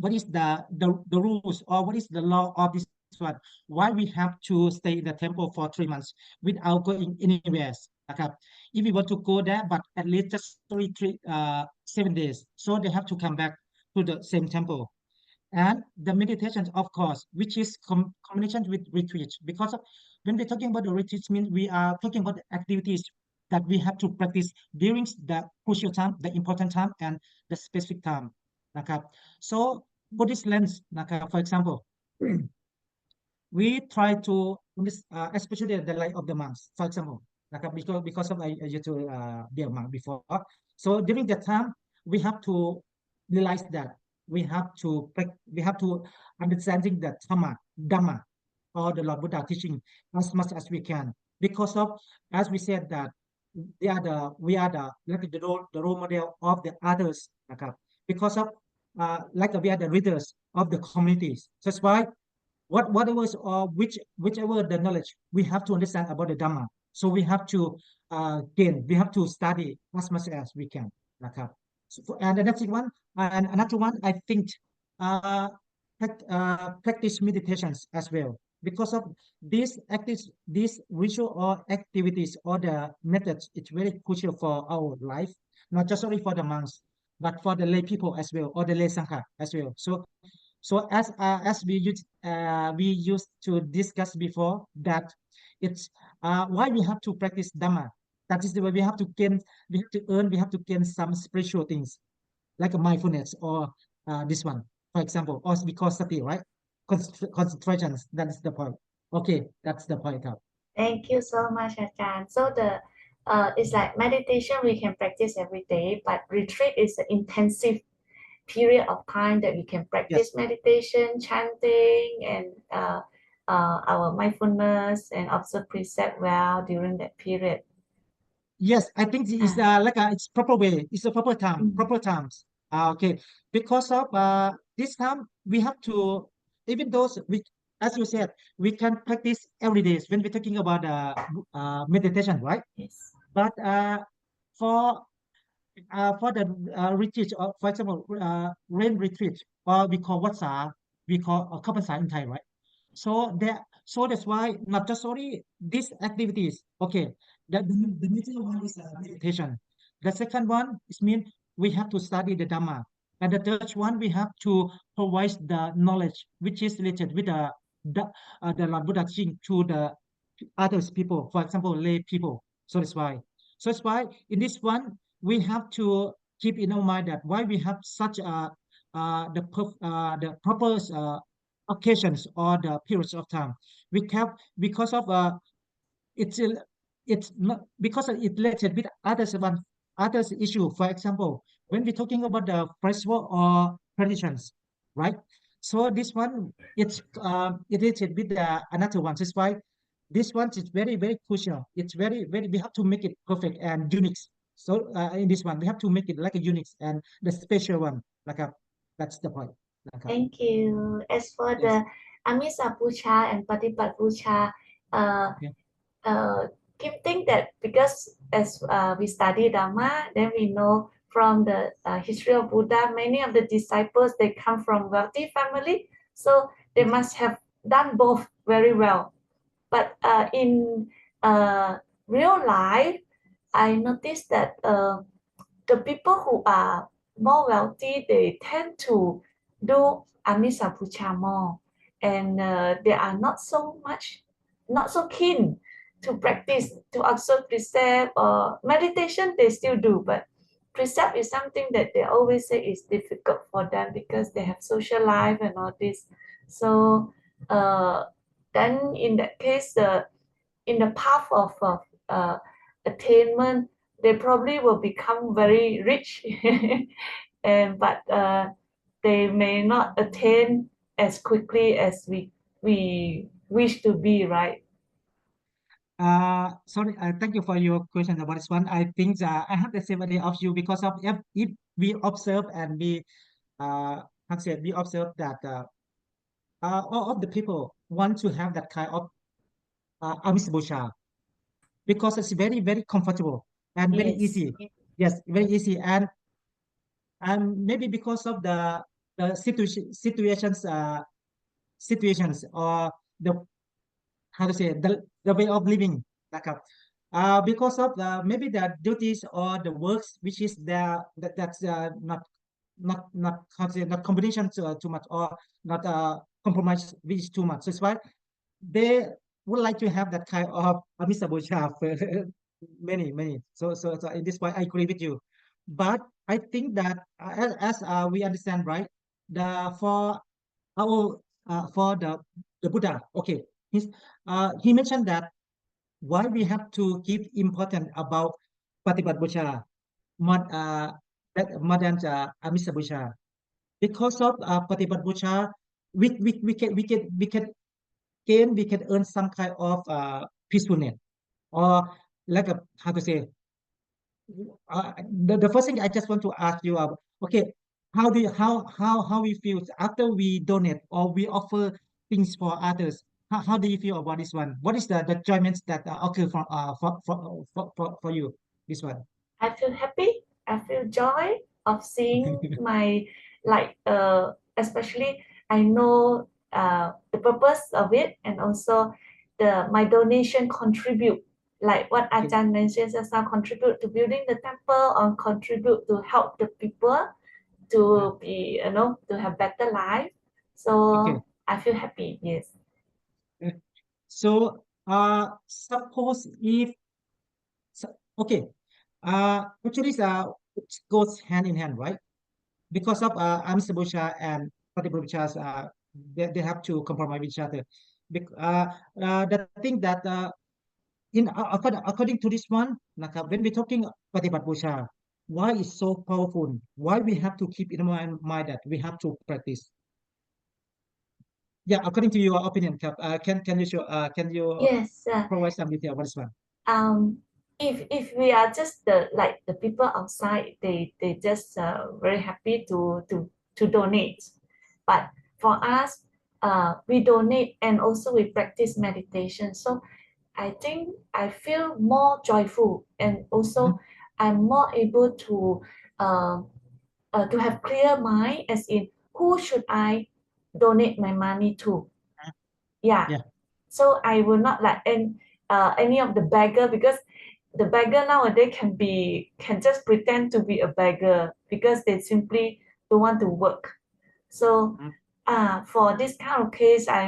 what is the rules or what is the law of this one why we have to stay in the temple for 3 months without going anywhere นะครับ if we want to go there but at least just 7 days so they have to come back to the same temple and the meditation of course which is combination with retreat because of, when we're talking about the retreat means we are talking about the activities that we have to practice during the crucial time the important time and the specific time นะครับ so Buddhist lens นะครับ for example we try to especially the life of the monks for example นะครับ because of I used to be a monk before so during that time we have to realize that we have to understanding the Dhamma or the Lord Buddha teaching as much as we can because of as we said that we are the role model of the others นะครับ because of like we are the leaders of the communities that's why whatever or whichever the knowledge we have to understand about the Dhamma so we have to gain we have to study as much as we can นะครับ so, and the next one and another one I think uh, practice meditations as well because of these ritual or activities or the methods it's very crucial for our life not just only for the monks but for the lay people as well or the lay sangha as well so as we used to discuss before that it's why we have to practice Dhamma. That is the way we have to gain, we have to gain some spiritual things like a mindfulness or this one, for example, or because sati, right? Concentrations. That is the point. Okay, that's the point. Up. thank you so much อาจารย์ so the it's like meditation we can practice every day but retreat is an intensive period of time that we can practice Yes. meditation, chanting, and our mindfulness and observe precept well during that period. Yes, I think it's like it's proper way. It's a proper time, proper times. Okay, because of this time we have to even those we as you said we can practice every day when we're talking about meditation, right? Yes. But for the retreat, or for example, rain retreat, or we call Vatsa, we call Kapansa in Thai, right? So that's why not just only these activities. Okay, the middle one is meditation. The second one is mean we have to study the Dhamma. And the third one, we have to provide the knowledge which is related with the Lord Buddha teaching to the others people, for example, lay people. So that's why in this one we have to keep in our mind that why we have such the proper occasions or the periods of time. We have because of it's it's not because it related with others issue. For example, when we're talking about the festival or traditions, right? So this one it's related with another one. That's why this one is very crucial. It's very we have to make it perfect and unique. So in this one we have to make it like a unique and the special one. Like a that's the point. Like a, Thank you. As for yes. the Amisa Pucha and Patipat Pucha, uh, Yeah. Kim think that because as we study Dhamma, then we know from the history of Buddha, many of the disciples they come from wealthy family, so they Yes. must have done both very well. But in real life, I noticed that the people who are more wealthy, they tend to do Amisa Pucha more, and they are not so keen to practice, to observe precept or meditation. They still do, but precept is something that they always say is difficult for them because they have social life and all this. So uh, then in that case, in the path of attainment, they probably will become very rich, and but they may not attain as quickly as we wish to be, right? Sorry, thank you for your question about this one. I think I have the same idea of you because of if we observe and we how to say we observe that all of the people want to have that kind of amisabusha because it's very comfortable and very Yes. easy. Yes, very easy and maybe because of the situations or the how to say the way of living like because of maybe the duties or the works which is there that's not how to say not combination too much or not compromise which is too much. So it's why they would like to have that kind of Mr. Bocha for many. So in this way I agree with you. But I think that as we understand, right, the our for the Buddha, okay, he mentioned that why we have to give important about Patipat Bucha more than Amisa Bucha. Because of Patipat Bucha, we can earn some kind of peacefulness or like a how to say the first thing I just want to ask you okay, how do you how we feel after we donate or we offer things for others? How do you feel about this one? What is the enjoyments that occur for you? This one. I feel happy. I feel joy of seeing my like especially I know the purpose of it, and also the my donation contribute, like what Okay. Ajahn mentioned just now, contribute to building the temple or contribute to help the people Uh, to be, to have better life. okay. So I feel happy. Yes. Uh, So suppose if okay, actually it goes hand in hand, right? Because of Amistabusha and Patipuruchas, they have to compromise with each other. The thing that according to this one, when we're talking Patipatpusha, why is so powerful? Why we have to keep in mind that we have to practice? Yeah, according to your opinion, Cap, can you show, can you Yes. provide some detail about this one? um if we are just the like the people outside, they just very happy to donate, but for us, we donate and also we practice meditation. So I think I feel more joyful, and Mhm. also I'm more able to have clear mind, as in who should I donate my money to. Yeah. Yeah. So I will not like any of the beggar, because the beggar nowadays can just pretend to be a beggar because they simply don't want to work. So Mm. for this kind of case, I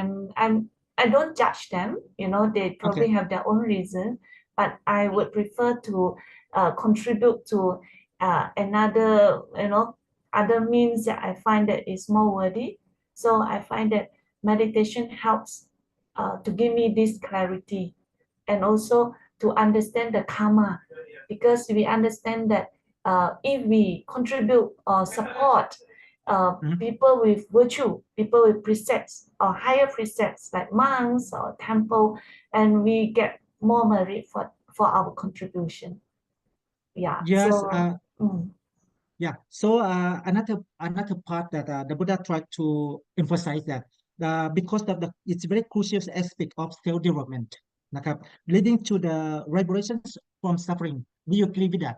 don't judge them. They probably Okay. have their own reason, but I would prefer to contribute to another, other means that I find that is more worthy. So I find that meditation helps to give me this clarity, and also to understand the karma, because we understand that if we contribute or support Mhm. people with virtue, people with precepts or higher precepts like monks or temple, and we get more merit for our contribution. Yeah. Yes. So Yeah. So another part that the Buddha tried to emphasize that because of it's very crucial aspect of self-development, นะครับ leading to the liberations from suffering. Do you agree with that?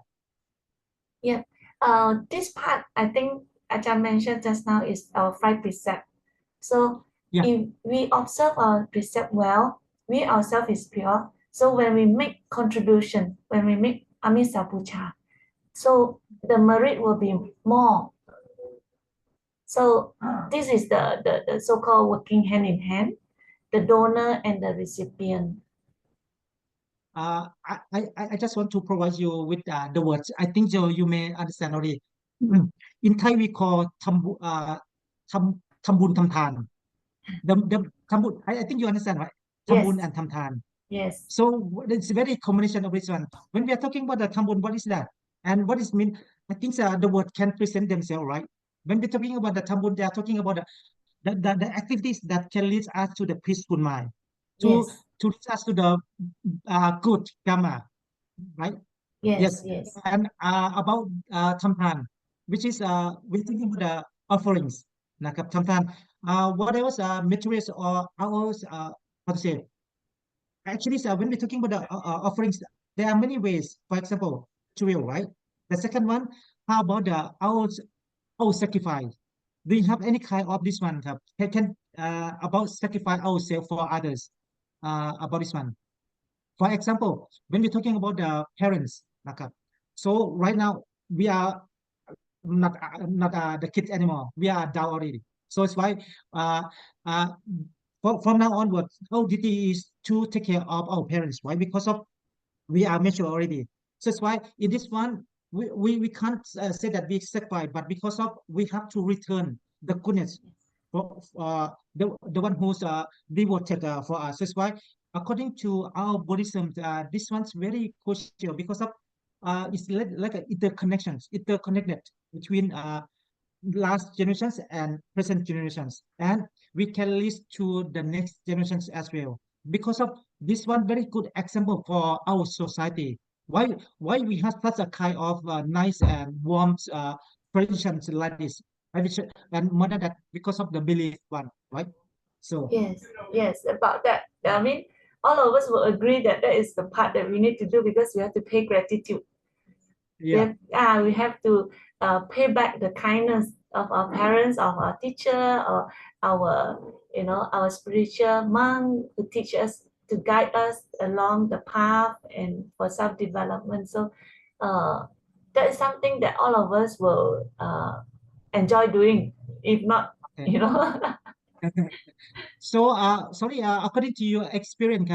yeah. This part I think Ajahn mentioned just now is our five precept. So Yeah. if we observe our precept well, we ourselves is pure. So when we make contribution, when we make amisa puja, so the merit will be more. So this is the so-called working hand in hand, the donor and the recipient. I just want to provide you with the words. I think you may understand already. In Thai we call ทำบุญทำทาน the ทำบุญ I think you understand, right? ทำบุญ Yes, and ทำทาน yes, So it's very combination of this one. When we are talking about the Tambun, what is that? And what is mean? I think the word can present themselves, right? When we're talking about the Tambun, they are talking about the activities that can lead us to the peaceful mind, to yes, to lead us to the good Dhamma, right? yes, Yes. yes, And about Tampan, which is we're thinking about the offerings, นะครับ Tampan. What else? Materials or ours? How to say? Actually, when we're talking about the offerings, there are many ways. For example, trivial, right? The second one, how about the our sacrifice? Do you have any kind of this one? Can about sacrifice ourselves for others? About this one. For example, when we're talking about the parents, นะครับ so right now we are not the kids anymore. We are adult already. So it's why uh, uh, from now onwards, our duty is to take care of our parents, right? Because of we are mature already. So that's why in this one, we can't say that we sacrifice, but because of we have to return the goodness for the one who's devoted for us. That's why according to our Buddhism, this one's very crucial because of it's like a interconnected between last generations and present generations, and we can lead to the next generations as well. Because of this one, very good example for our society. Why we have such a kind of nice and warm traditions like this, and more than that, because of the belief one, right? So yes, yes. About that, I mean, all of us will agree that that is the part that we need to do because we have to pay gratitude. yeah. We have to pay back the kindness of our parents, of our teacher, or our our spiritual monk who teach us, to guide us along the path and for self development. So that is something that all of us will enjoy doing, if not, Okay. you know. So, sorry, according to your experience,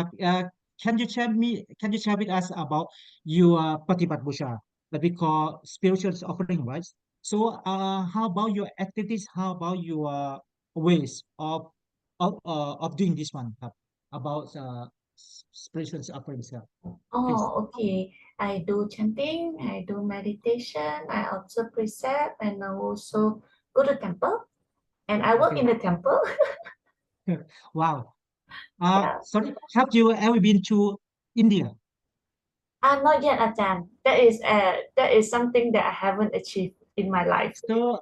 can you share with us about your Patipat Busha that we call spiritual offering, right? So, how about your activities? How about your ways of doing this one, about spiritual offerings, please? Oh, okay. I do chanting, I do meditation, I observe precept, and I also go to temple, and I work in Okay. the temple. Wow. Yeah. Sorry, have you ever been to India? Not yet, Ajahn. That is something that I haven't achieved in my life. So,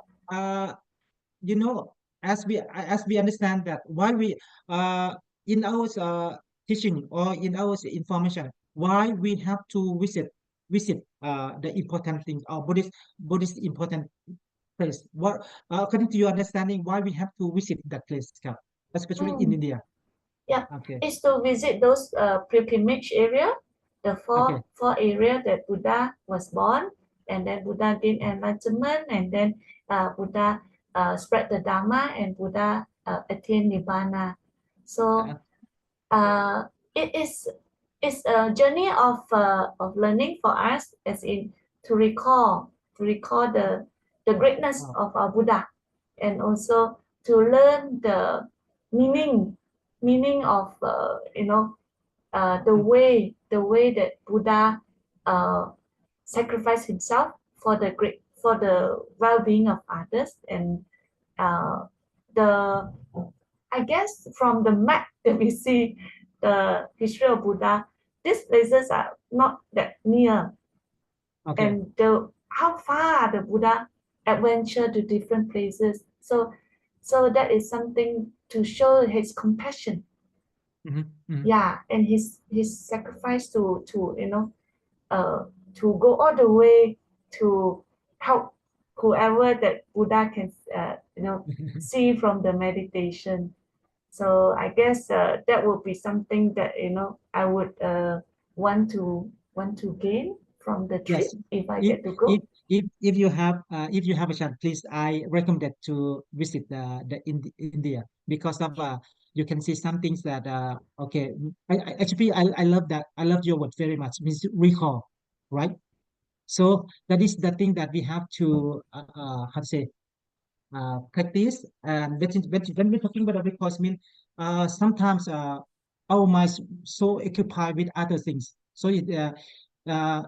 you know, as we understand that why we in our teaching or in our information, why we have to visit the important thing or Buddhist important place. What according to your understanding, why we have to visit that place, especially in Mm, India? yeah, Okay. is to visit those pilgrimage area. the Okay. four area that Buddha was born, and then Buddha gained enlightenment, and then Buddha spread the Dhamma, and Buddha attained Nibbana. So Uh, uh, it is it's a journey of learning for us, as in to recall the greatness wow. of our Buddha, and also to learn the meaning of Mm, the way that Buddha uh, sacrificed himself for the well-being of others, and uh, the I guess from the map that we see the history of Buddha, these places are not that near, okay. and the how far the Buddha adventure to different places. So that is something to show his compassion, Mm-hmm. Mm-hmm. yeah, and his sacrifice to uh to go all the way to help whoever that Buddha can see from the meditation. So I guess that would be something that I would want to gain from the trip Yes. if I If get to if go. if you have a chance, please, I recommend to visit India because of you can see some things that okay. Actually I love that. I love your word very much. Means recall, right? So that is the thing that we have to how to say practice. And when we're talking about the course, mean sometimes our minds so occupied with other things, so uh,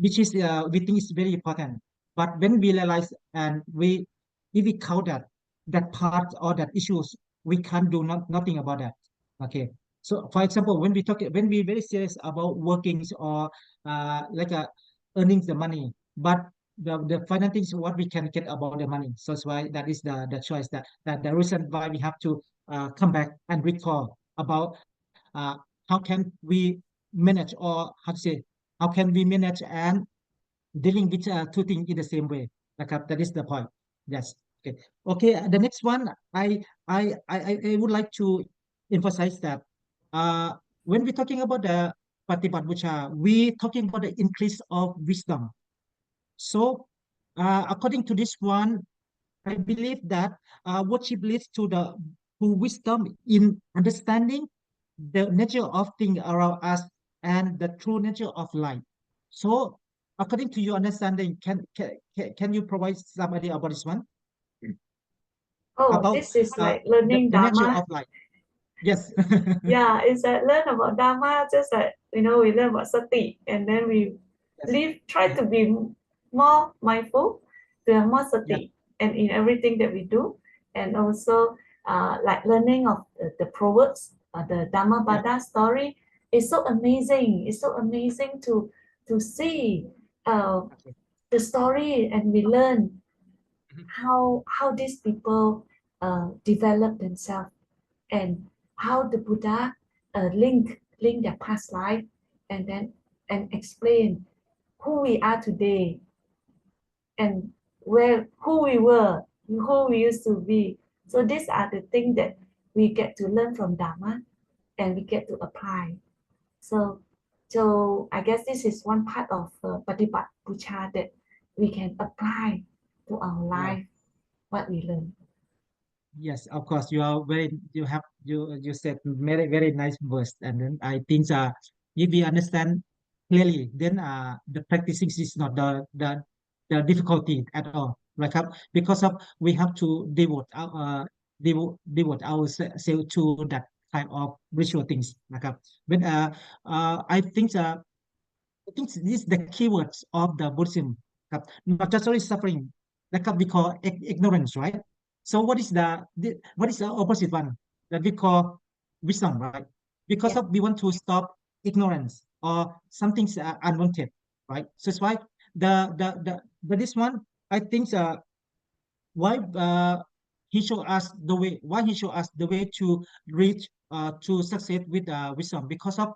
which is we think is very important. But when we realize and we if we count that part or that issues, we can't do nothing about that. Okay. So for example, when we very serious about workings or like earning the money, but the final thing is what we can get about the money. So that's why that is the choice that the reason why we have to come back and recall about how can we manage, or how to say, how can we manage and dealing with two things in the same way. That is the point. Yes. Okay. Okay. The next one, I would like to emphasize that uh, when we're talking about the Patipat Bucha, we talking about the increase of wisdom. So, according to this one, I believe that worship leads to wisdom in understanding the nature of things around us and the true nature of life. So, according to your understanding, can you provide some idea about this one? Oh, About this is like learning the nature Dharma. of life? Yes. Yeah, it's like learn about Dharma, just like we learn about sati, and then we Yes. try to be more mindful, to have more Yes. sati, and in everything that we do, and also like learning of the proverbs, the Yes. Dhammapada story is so amazing. It's so amazing to see uh, Okay. the story, and we learn Mhm. how these people develop themselves, and how the Buddha link their past life, and then and explain who we are today, and where who we were, who we used to be. So these are the things that we get to learn from Dharma, and we get to apply. So I guess this is one part of Patipat Pucha that we can apply to our Yeah. life, what we learn. Yes, of course. You are very you said very very nice words, and then I think if we understand clearly, then the practicing is not the difficulty at all, right? Because of we have to devote ourselves to that kind of ritual things, like when I think this is the keywords of the Buddhism. Not just only suffering, that we call ignorance, right? So what is the opposite one that we call wisdom, right? Because Yeah. of we want to stop ignorance or something's unwanted, right? So it's why the this one I think why he show us the way why he show us the way to reach to succeed with wisdom, because of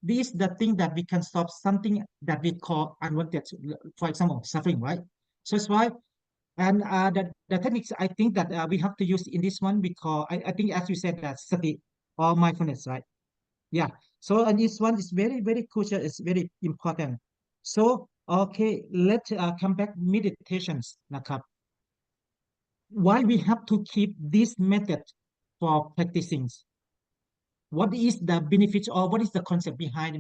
this is the thing that we can stop something that we call unwanted, for example, suffering, right? So it's why, and the techniques I think that we have to use in this one, because I think as you said that sati or mindfulness, right? Yeah. So and this one is very crucial. It's very important. So okay, let's come back meditations นะครับ why we have to keep this method for practicing? What is the benefits or what is the concept behind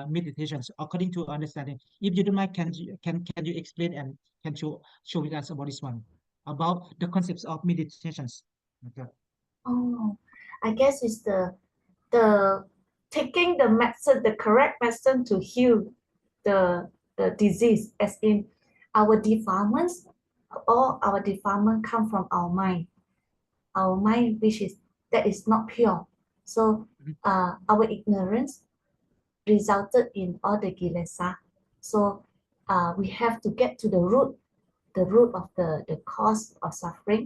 meditations according to understanding? If you don't mind, can you explain and can show with us about this one about the concepts of meditations? Okay. Oh, I guess it's the taking the medicine, the correct medicine to heal the disease, as in our defilements, all our defilement come from our mind, which is that is not pure. So Mhm. our ignorance resulted in all the kilesa. So we have to get to the root of the cause of suffering.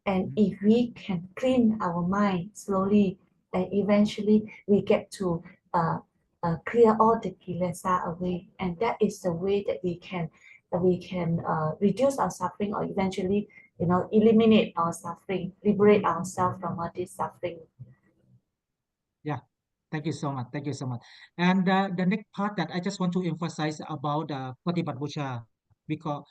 And Mhm. if we can clean our mind slowly, and eventually we get to clear all the kilesa away, and that is the way that we can reduce our suffering, or eventually, eliminate our suffering, liberate ourselves from all this suffering. Yeah. Thank you so much. Thank you so much. And the next part that I just want to emphasize about Patipat Bhuja, because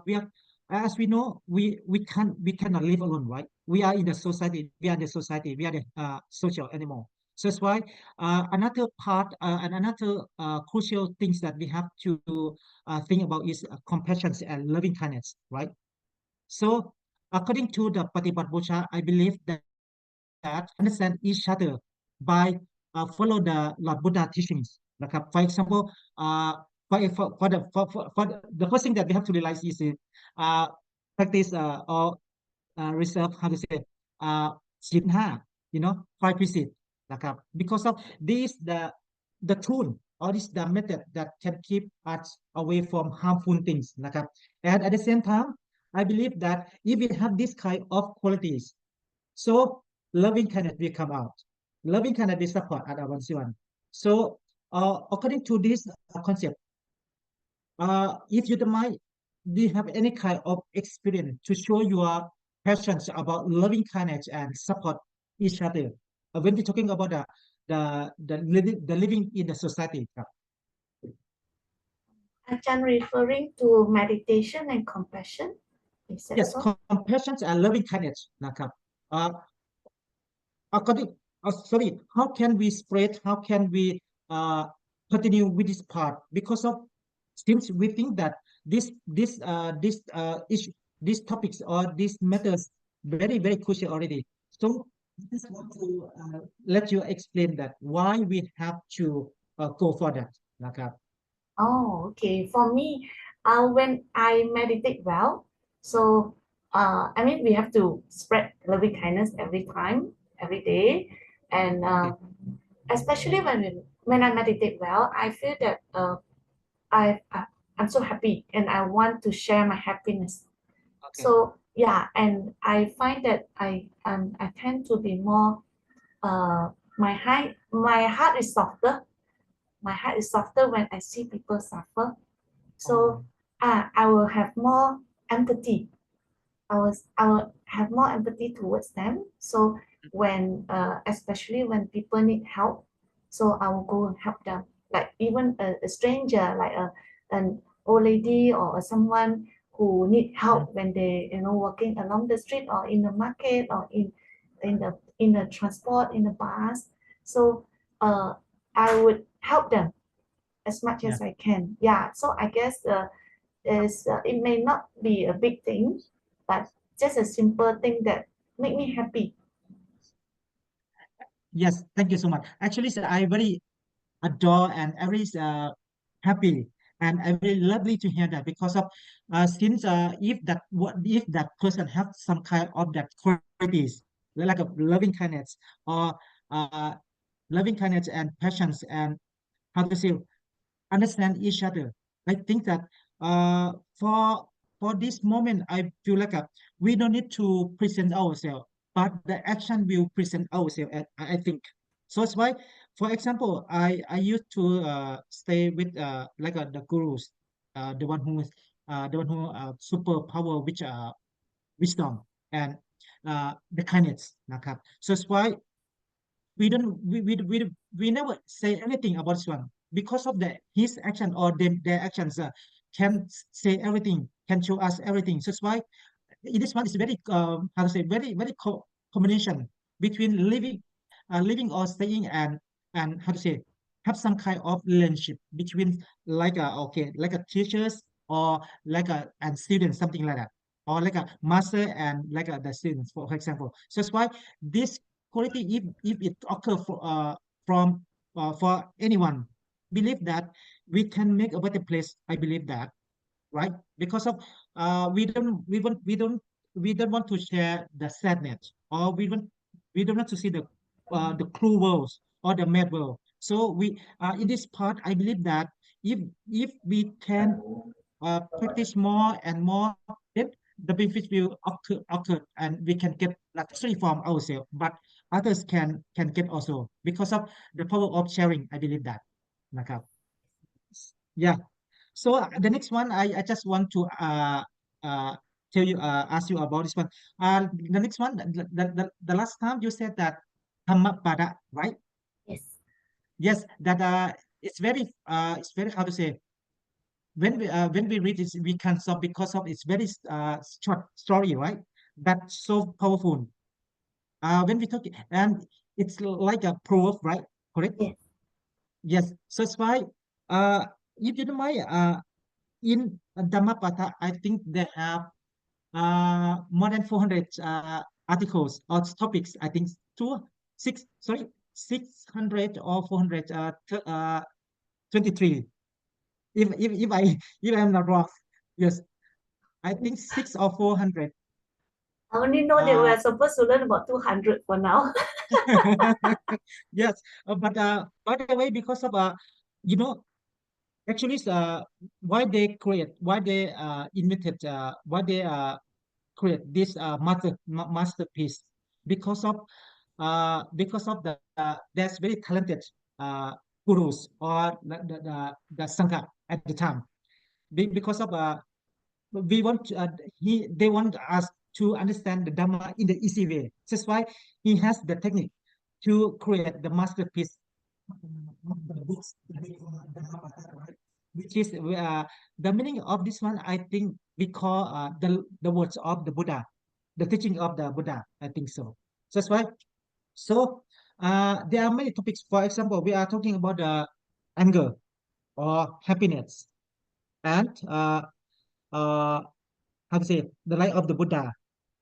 we are, as we know, we cannot live alone, right? We are in the society. We are the society. We are the social animal. So that's why another part and another crucial things that we have to think about is compassion and loving kindness, right? So according to the Patipat Bhuja, I believe that understand each other by follow the Lord Buddha teachings.นะครับ For example, for the first thing that we have to realize is practice or reserve how to sayศีลห้า five precepts นะครับ because of this the tool or this the method that can keep us away from harmful things นะครับ and at the same time I believe that if we have this kind of qualities, so loving kindness will come out. Loving kindness will support other one. So according to this concept, if you don't mind, do you have any kind of experience to show your passions about loving kindness and support each other? When we're talking about the living in the society. Ajahn referring to meditation and compassion. Is that Yes, so? compassion and loving kindness นะครับ according sorry, how can we spread, how can we uh, continue with this part, because of since we think that issue, these topics or these matters very crucial already. So I just want to let you explain that why we have to go for that นะครับ Oh, okay. For me, when I meditate well, so I mean, we have to spread loving kindness every time, every day, and okay especially when I meditate well, I feel that I'm so happy, and I want to share my happiness. okay So yeah, and I find that I tend to be more my heart is softer. My heart is softer when I see people suffer. oh So I will have more empathy. I will have more empathy towards them. So when especially when people need help, so I will go and help them. Like even a stranger, like an old lady or someone who need mhm, help when they walking along the street or in the market or in the transport in the bus. So I would help them as much yeah. as I can. Yeah. So I guess is it may not be a big thing, but just a simple thing that make me happy. Yes, thank you so much. Actually, sir, I very adore and very happy and I very lovely to hear that, because of since if that person have some kind of that qualities like a loving kindness or uh, loving kindness and passions and how to say understand each other. I think that uh, for for this moment, I feel like we don't need to present ourselves, but the action will present ourselves. I think so. That's why, for example, I used to stay with like the gurus, the one who super power which wisdom and the kindness. นะครับ So that's why we never say anything about this one because of his action or their actions can say everything, can show us everything. So that's why in this one is very how to say very combination between living or staying and how to say have some kind of relationship between like a okay like a teachers or like a and students, something like that, or like a master and like a the students, for example. So that's why this quality, if it occur from for anyone, believe that we can make a better place. I believe that, right? Because of we don't want to share the sadness, or we don't want to see the cruel worlds or the mad world. So we in this part, I believe that if if we can practice more and more, then the benefits will occur, and we can get not only from ourselves, but others can get also because of the power of sharing. I believe that. นะครับ Yeah. So the next one, I just want to uh tell you ask you about this one. The next one, the last time you said that Dhamma pada, right? Yes. Yes, that it's very how to say when we read this we can stop because of it's very short story, right? That's so powerful. When we talk and it's like a proverb, right? Correct? Yes. Yes. So it's why if you don't mind in Dhammapada, I think they have more than 400 articles or topics. I think 600 or 400 23. If I if I'm not wrong, yes, I think 6 or 400. I only know that we Uh, are supposed to learn about 200 for now. yes, but by the way, because of you know, actually, why they invented, why they create this masterpiece, because of there's very talented uh, gurus or the sangha at the time. Because of we want they want us to understand the Dhamma in the easy way. That's why he has the technique to create the masterpiece of the books that we call Dhammapada, right? Which is the meaning of this one. I think we call the words of the Buddha, the teaching of the Buddha. I think so. So that's why. So there are many topics. For example, we are talking about anger or happiness and uh, how to say the light of the Buddha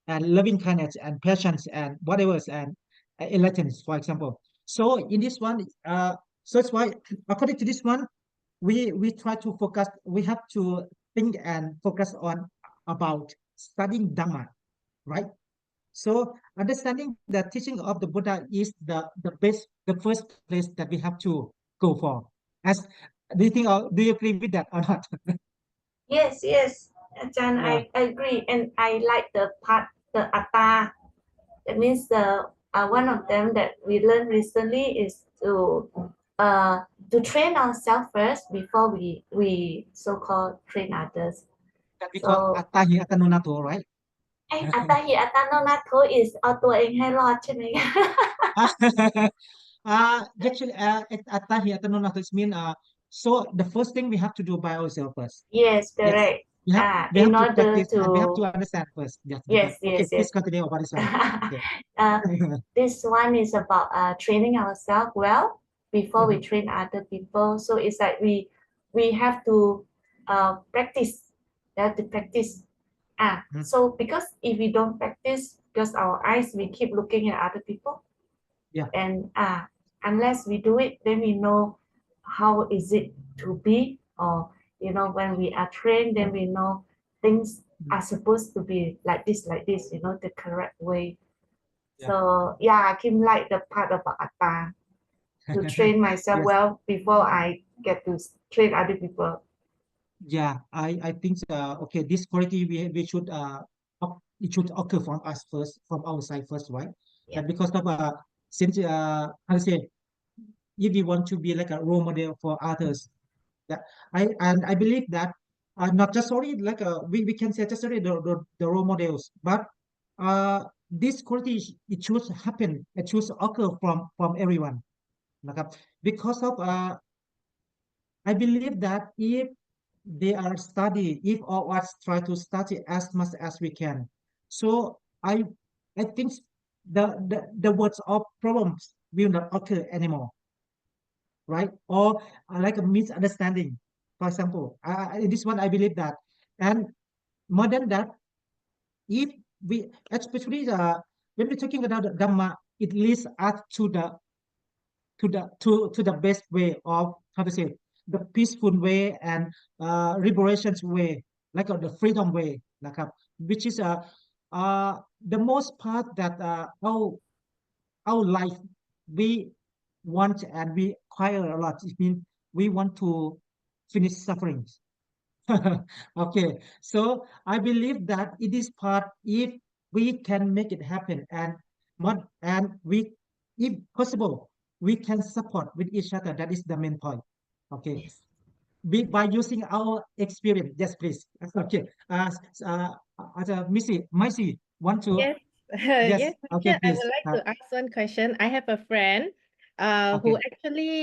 and loving kindness and patience and whatever and enlightenment, for example. So in this one, so that's why according to this one, we try to focus. We have to think and focus on about studying Dhamma, right? So understanding the teaching of the Buddha is the best, the first place that we have to go for. As do you think? Do you agree with that or not? Yes, yes. Achan, Yeah. I agree. And I like the part, the atta. That means the one of them that we learned recently is to train ourselves first before we so-called train others. That we call So Attahi Atanunato, right? อัตตาหิอัตโนนาโถ is เอาตัวเองให้รอดใช่ไหม Actually, Attahi Atanunato mean so the first thing we have to do by ourselves first. Yes, Yes. correct. We have In to order practice and we have to to understand first. Yes, yes, okay, yes, please yes. continue about this one. Okay. uh, this one is about training ourselves well before we Mhm, train other people. So it's like we have to practice. We have to practice. mhm. So because if we don't practice, because our eyes we keep looking at other people, Yeah. and unless we do it, then we know how is it to be, or when we are trained, then we know things Mhm. are supposed to be like this, the correct way. Yeah. So yeah, Kim like the part about atta to train myself Yes. well before I get to train other people. Yeah. I think okay, this quality we should it should occur from us first, from our side first, right? Yeah. That because of since how to say if we want to be like a role model for others, that I believe that not just only like we can say just only the role models, but this quality it should happen, it should occur from everyone นะครับ because of I believe that if they are study, if all of us try to study as much as we can, so I think the words of problems will not occur anymore, right? Or like a misunderstanding, for example. In this one, I believe that. And more than that, if we, especially when we're talking about the Dhamma, it leads us to the best way of how to say the peaceful way and liberation way, like the freedom way, like, which is the most part that our life we want and we acquire a lot. It means we want to finish suffering. Okay, so I believe that it is part if we can make it happen and what and we if possible we can support with each other. That is the main point. Okay, Yes. by using our experience. Yes, please. Okay. Missy, want to? Yes, Yes. yes, Okay, Michael, I please. would like to ask one question. I have a friend who Okay. actually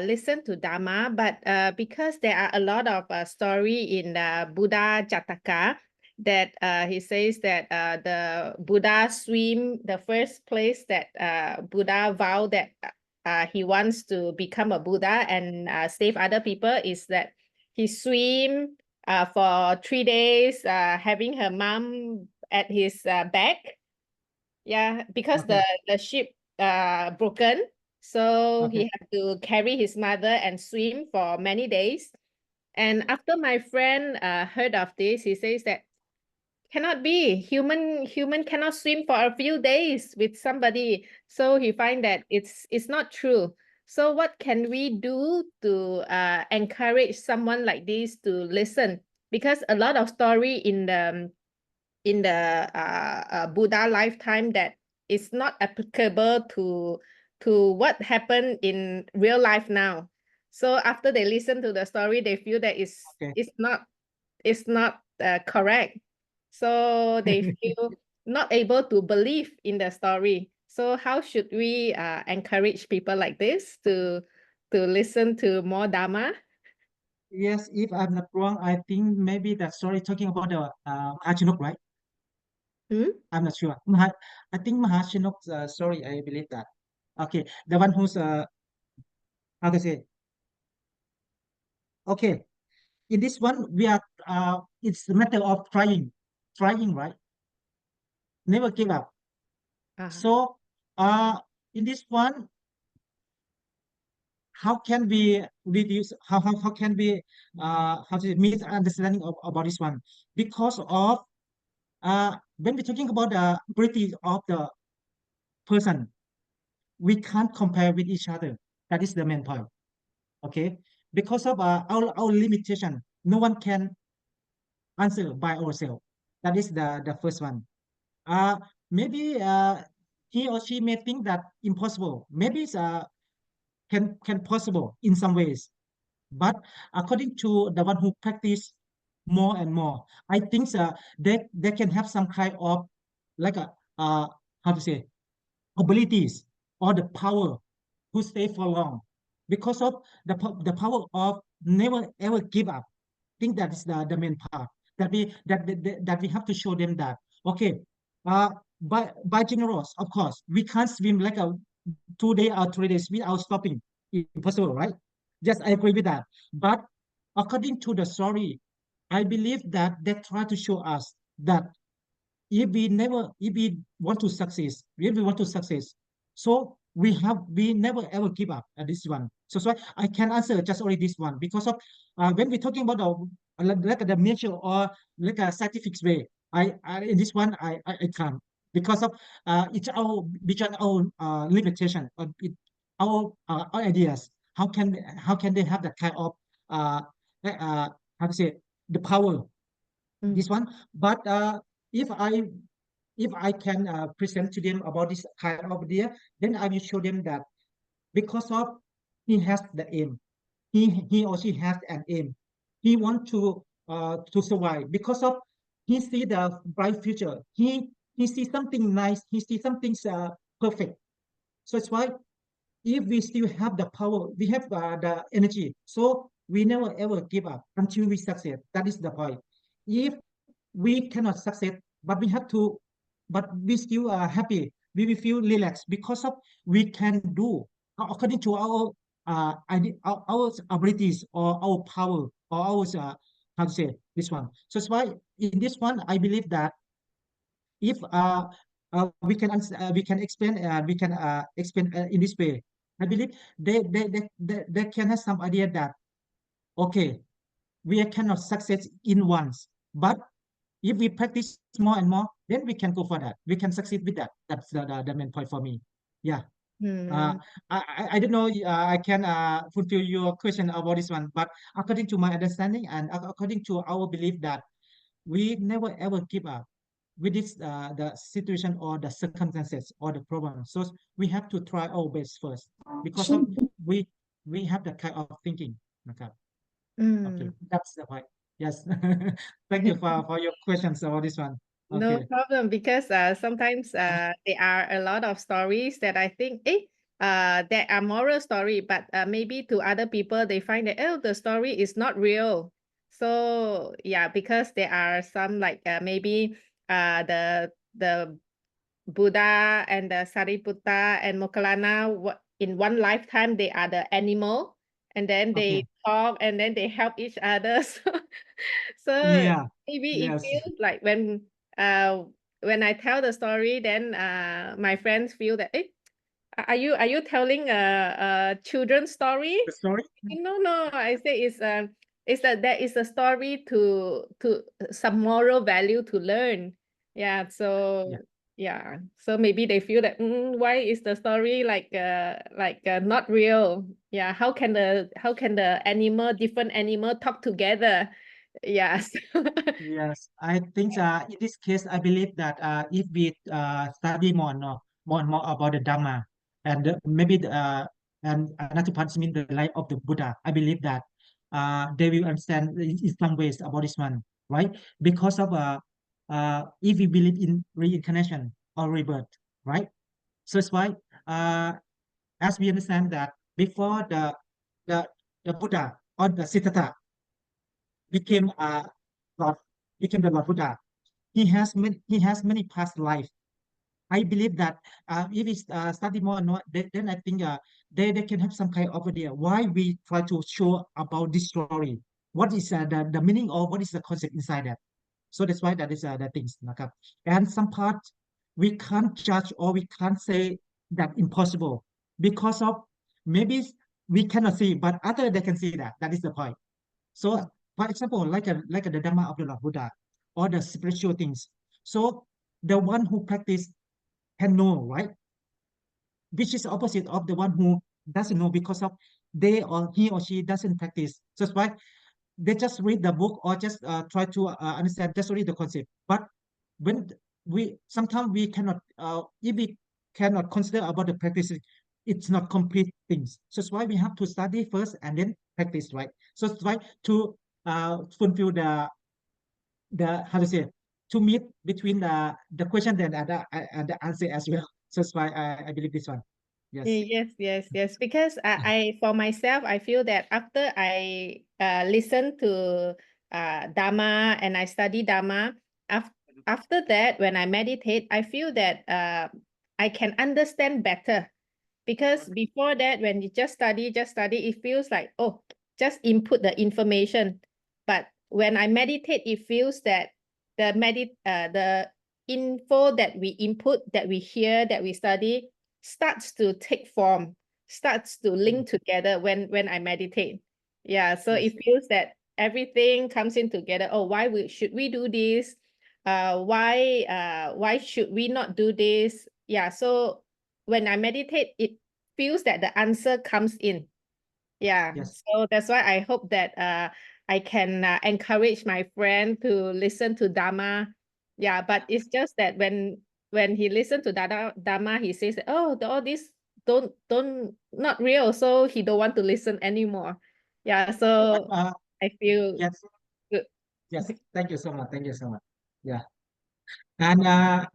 listen to Dhamma, but because there are a lot of story in the Buddha Jataka that he says that the Buddha swim, the first place that Buddha vowed that he wants to become a Buddha and save other people is that he swim for 3 days, having her mom at his back. Yeah, because Okay. the ship broken. So Okay. he had to carry his mother and swim for many days. And after my friend heard of this, he says that cannot be. Human cannot swim for a few days with somebody. So he find that it's not true. So what can we do to encourage someone like this to listen? Because a lot of story in the Buddha lifetime that is not applicable to what happened in real life now. So after they listen to the story, they feel that Okay. it's not correct. So they feel not able to believe in the story. So how should we encourage people like this to listen to more Dharma? Yes, if I'm not wrong, I think maybe that story talking about the Mahachinok, right? Hmm? I'm not sure. I think Mahachinok's story, I believe that. Okay, the one who's how to say? Okay, in this one we are it's a matter of trying, right? Never give up. Uh-huh. So in this one, how can we reduce? How can we how to say, misunderstanding about this one? Because of when we're talking about the ability of the person, we can't compare with each other. That is the main point. Okay, because of our limitation, no one can answer by ourselves. That is the first one. Uh, maybe he or she may think that impossible. Maybe it's can possible in some ways, but according to the one who practice more and more, I think they can have some kind of like a how to say abilities or the power who stay for long because of the power of never ever give up. Think that is the main part that we have to show them that okay uh by generous of course we can't swim like a 2 day or 3 days without stopping. Impossible, right? Yes, I agree with that. But according to the story, I believe that they try to show us that if we want to succeed, if we want to succeed, so we never ever give up at this one. So I can answer just only this one because of when we're talking about the like the nature or like a scientific way, I in this one I can't because of it's our beyond our limitation or our ideas. How can they have that kind of uh, how to say the power Mm. this one? But if I if I can present to them about this kind of idea, then I will show them that because of he has the aim, he or she has an aim. He want to survive because of he see the bright future. he sees something nice, he sees something perfect. So it's why if we still have the power, we have the energy. So we never ever give up until we succeed. That is the point. If we cannot succeed, but we have to, but we still are happy. We will feel relaxed because of we can do according to our our abilities or our power or our how to say this one. So that's why in this one I believe that if we can explain we can explain in this way. I believe they can have some idea that okay, we cannot succeed in once, but if we practice more and more, then we can go for that. We can succeed with that. That's the main point for me. Yeah. Uh, Hmm. I don't know. I can fulfill your question about this one, but according to my understanding and according to our belief that we never ever give up with this the situation or the circumstances or the problem. So we have to try our best first because of we we have that kind of thinking. Okay. Okay, Mm. that's the point. Yes. Thank you for your questions about this one. No Okay. problem, because sometimes there are a lot of stories that I think there are moral story, but maybe to other people they find that, oh, the story is not real. So yeah, because there are some like maybe the Buddha and the Sariputta and Mokkallana, in one lifetime they are the animal, and then they Okay. talk and then they help each other. So Yeah. maybe it Yes. feels like uh when I tell the story, then my friends feel that, are you telling a children's story? The story. No, I say it's that there is a story to some moral value to learn. Yeah, Yeah. so yeah, so maybe they feel that, why is the story like not real? Yeah, how can the different animal talk together? Yes. Yes. I think in this case I believe that if we study more and more about the Dhamma and maybe and another part mean the life of the Buddha, I believe that they will understand in some ways about this one, right? Because of if we believe in reincarnation or rebirth, right? So it's why as we understand that before the the Buddha or the Siddhartha became Lord, became the Lord Buddha, he has many past life. I believe that if we study more and more, then I think they can have some kind of idea why we try to show about this story. What is the meaning or what is the concept inside that? So that's why that is the things. นะครับ And some part we can't judge or we can't say that impossible because of maybe we cannot see, but other they can see that. That is the point. So, for example, like the Dhamma of the Lord Buddha or the spiritual things. So the one who practice can know, right? Which is opposite of the one who doesn't know because of they or he or she doesn't practice. So that's why they just read the book or just try to understand, just read the concept. But when we sometimes we cannot, if we cannot consider about the practice, it's not complete things. So that's why we have to study first and then practice, right? So that's why to fulfill the how to say to meet between the question and the answer as well. So that's why I believe this one. Yes. Yes. Because I for myself, I feel that after I listen to Dhamma and I study Dhamma, after that, when I meditate, I feel that I can understand better. Because before that, when you just study, it feels like, oh, just input the information. But when I meditate, it feels that the info that we input, that we hear, that we study, starts to take form, starts to Mm, link together when I meditate. Yeah, so yes. it feels that everything comes in together. Oh, should we do this? Why should we not do this? Yeah, so when I meditate, it feels that the answer comes in. Yeah, Yes. so that's why I hope that I can encourage my friend to listen to Dhamma. Yeah, but it's just that when he listen to Dhamma, he says, oh, all this don't not real, so he don't want to listen anymore. Yeah, But so I feel yes. good. Yes. Thank you so much. Thank you so much. Yeah. And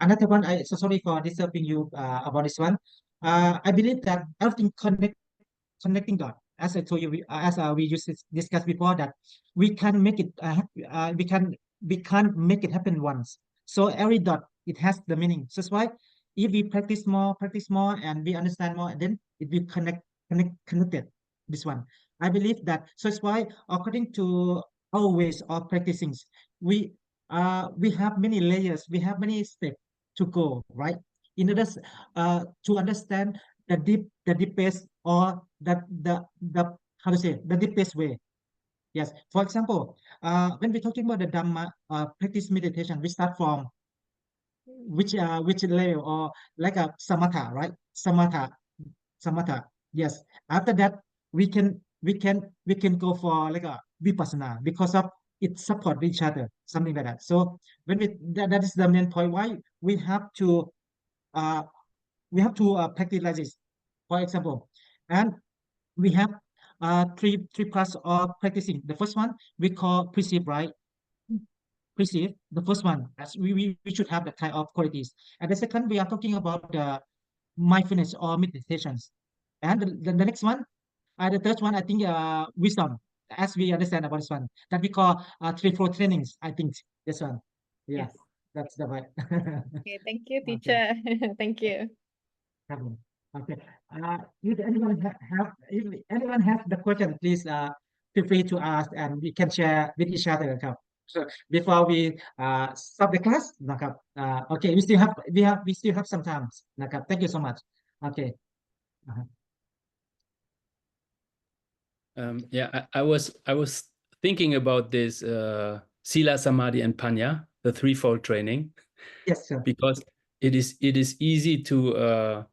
another one, I so sorry for disturbing you about this one. I believe that everything connecting dot. As I told you, as we used to discuss before, that we can make it we can't make it happen once. So every dot it has the meaning. So that's why if we practice more, and we understand more, then it will connected. This one, I believe that. So that's why, according to our ways of practicing, we we have many layers, we have many steps to go, right? In order to understand the deepest, or the how to say, the deepest way. Yes. For example, when we're talking about the Dhamma practice meditation, we start from which level, or like a samatha, right? Samatha. Yes. After that, we can go for like a vipassana, because of it support each other, something like that. So when that is the main point why uh we have to practice like this. For example, and we have three parts of practicing. The first one we call perceive, right? Perceive, the first one, as we should have that kind of qualities. And the second, we are talking about the mindfulness or meditations. And the next one, the third one, I think wisdom, as we understand about this one, that we call threefold trainings, I think. This one. Yeah, Yes. that's the right. Okay, thank you, Okay. teacher. Thank you. Problem. Okay. If anyone has the question, please feel free to ask, and we can share with each other. So before we stop the class, okay, we still have some time. Thank you so much. Okay. Uh-huh. Yeah, I was thinking about this Sila, Samadhi, and Panya, the threefold training, Yes, sir. because it is easy to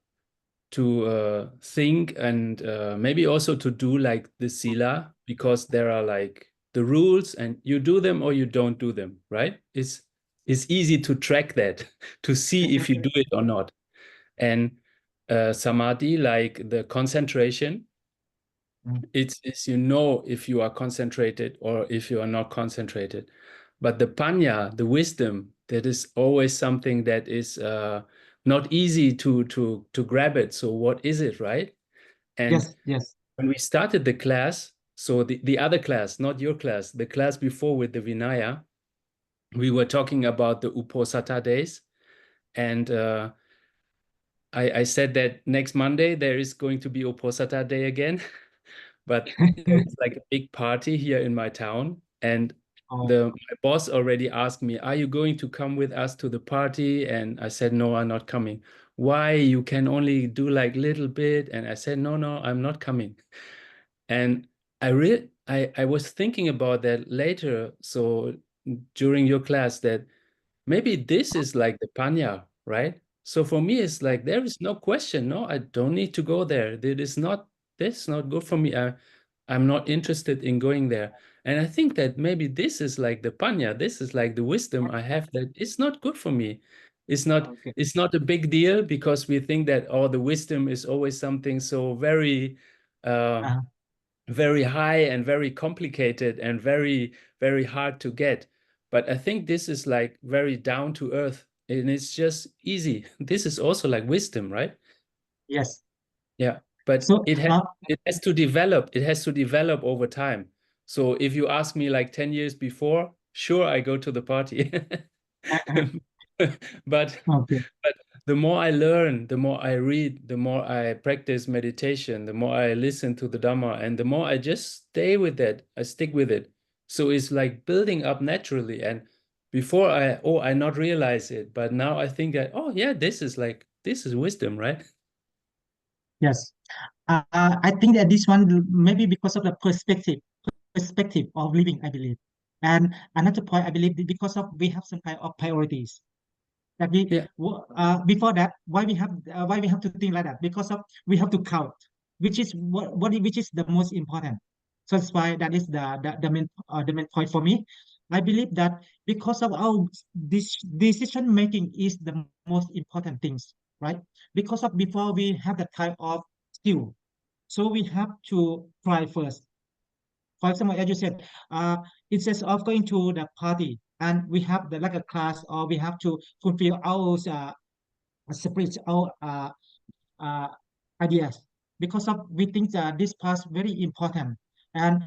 think, and maybe also to do like the Sila, because there are like the rules, and you do them or you don't do them, right? It's easy to track that, to see if you do it or not. And Samadhi, like the concentration, Mm. it's you know if you are concentrated or if you are not concentrated. But the Panya, the wisdom, that is always something that is not easy to grab it. So what is it, right? And Yes, yes. when we started the class, so the other class, not your class, the class before with the Vinaya, we were talking about the Uposatha days. And I said that next Monday there is going to be Uposatha day again. But there is like a big party here in my town, and Oh, my boss already asked me, "Are you going to come with us to the party?" And I said, "No, I'm not coming." "Why? You can only do like little bit." And I said, "No, no, I'm not coming." And I was thinking about that later. So during your class, that maybe this is like the Panya, right? So for me, it's like there is no question. No, I don't need to go there. This is not good for me. I'm not interested in going there. And I think that maybe this is like the Panya. This is like the wisdom I have, that it's not good for me. It's not okay. it's not a big deal, because we think that, oh, the wisdom is always something so very Uh, very high and very complicated and very, very hard to get. But I think this is like very down to earth, and it's just easy. This is also like wisdom, right? yes. Yeah, but So, it has to develop. It has to develop over time. So if you ask me like 10 years before, sure, I go to the party. But okay. but the more I learn, the more I read, the more I practice meditation, the more I listen to the Dhamma, and the more I just stay with it, I stick with it. So it's like building up naturally. And before I not realize it, but now I think that, oh yeah, this is wisdom, right? Yes. I think that this one maybe because of the perspective of living, I believe. And another point, I believe, because of we have some kind of priorities that Yeah. before that, why we have to think like that, because of we have to count, which is which is the most important. So that's why that is the main point for me. I believe that because of our this decision making is the most important things, right? Because of before we have that kind of skill, so we have to try first. For example, as you said, instead of going to the party, and we have the like a class, or we have to fulfill our spirit, our uh, ideas, because of we think that this part very important. And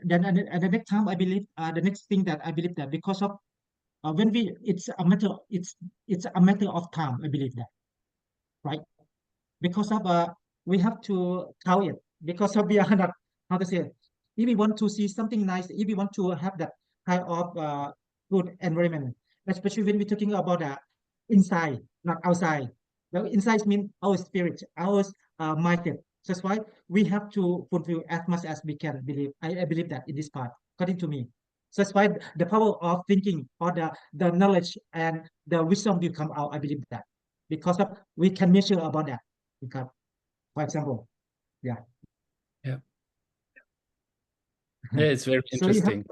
then at the next time, I believe the next thing that I believe that because of when we it's a matter of time, I believe that, right? Because of we have to count it, because of we are not, how to say it, if we want to see something nice, if we want to have that kind of good environment, especially when we're talking about inside, not outside. Well, inside means our spirit, our mindset. So that's why we have to fulfill as much as we can. I believe that in this part, according to me. So that's why the power of thinking, or the knowledge and the wisdom will come out. I believe that, because of we can measure about that. Because, for example, yeah. Yeah. Yeah, it's very So you have interesting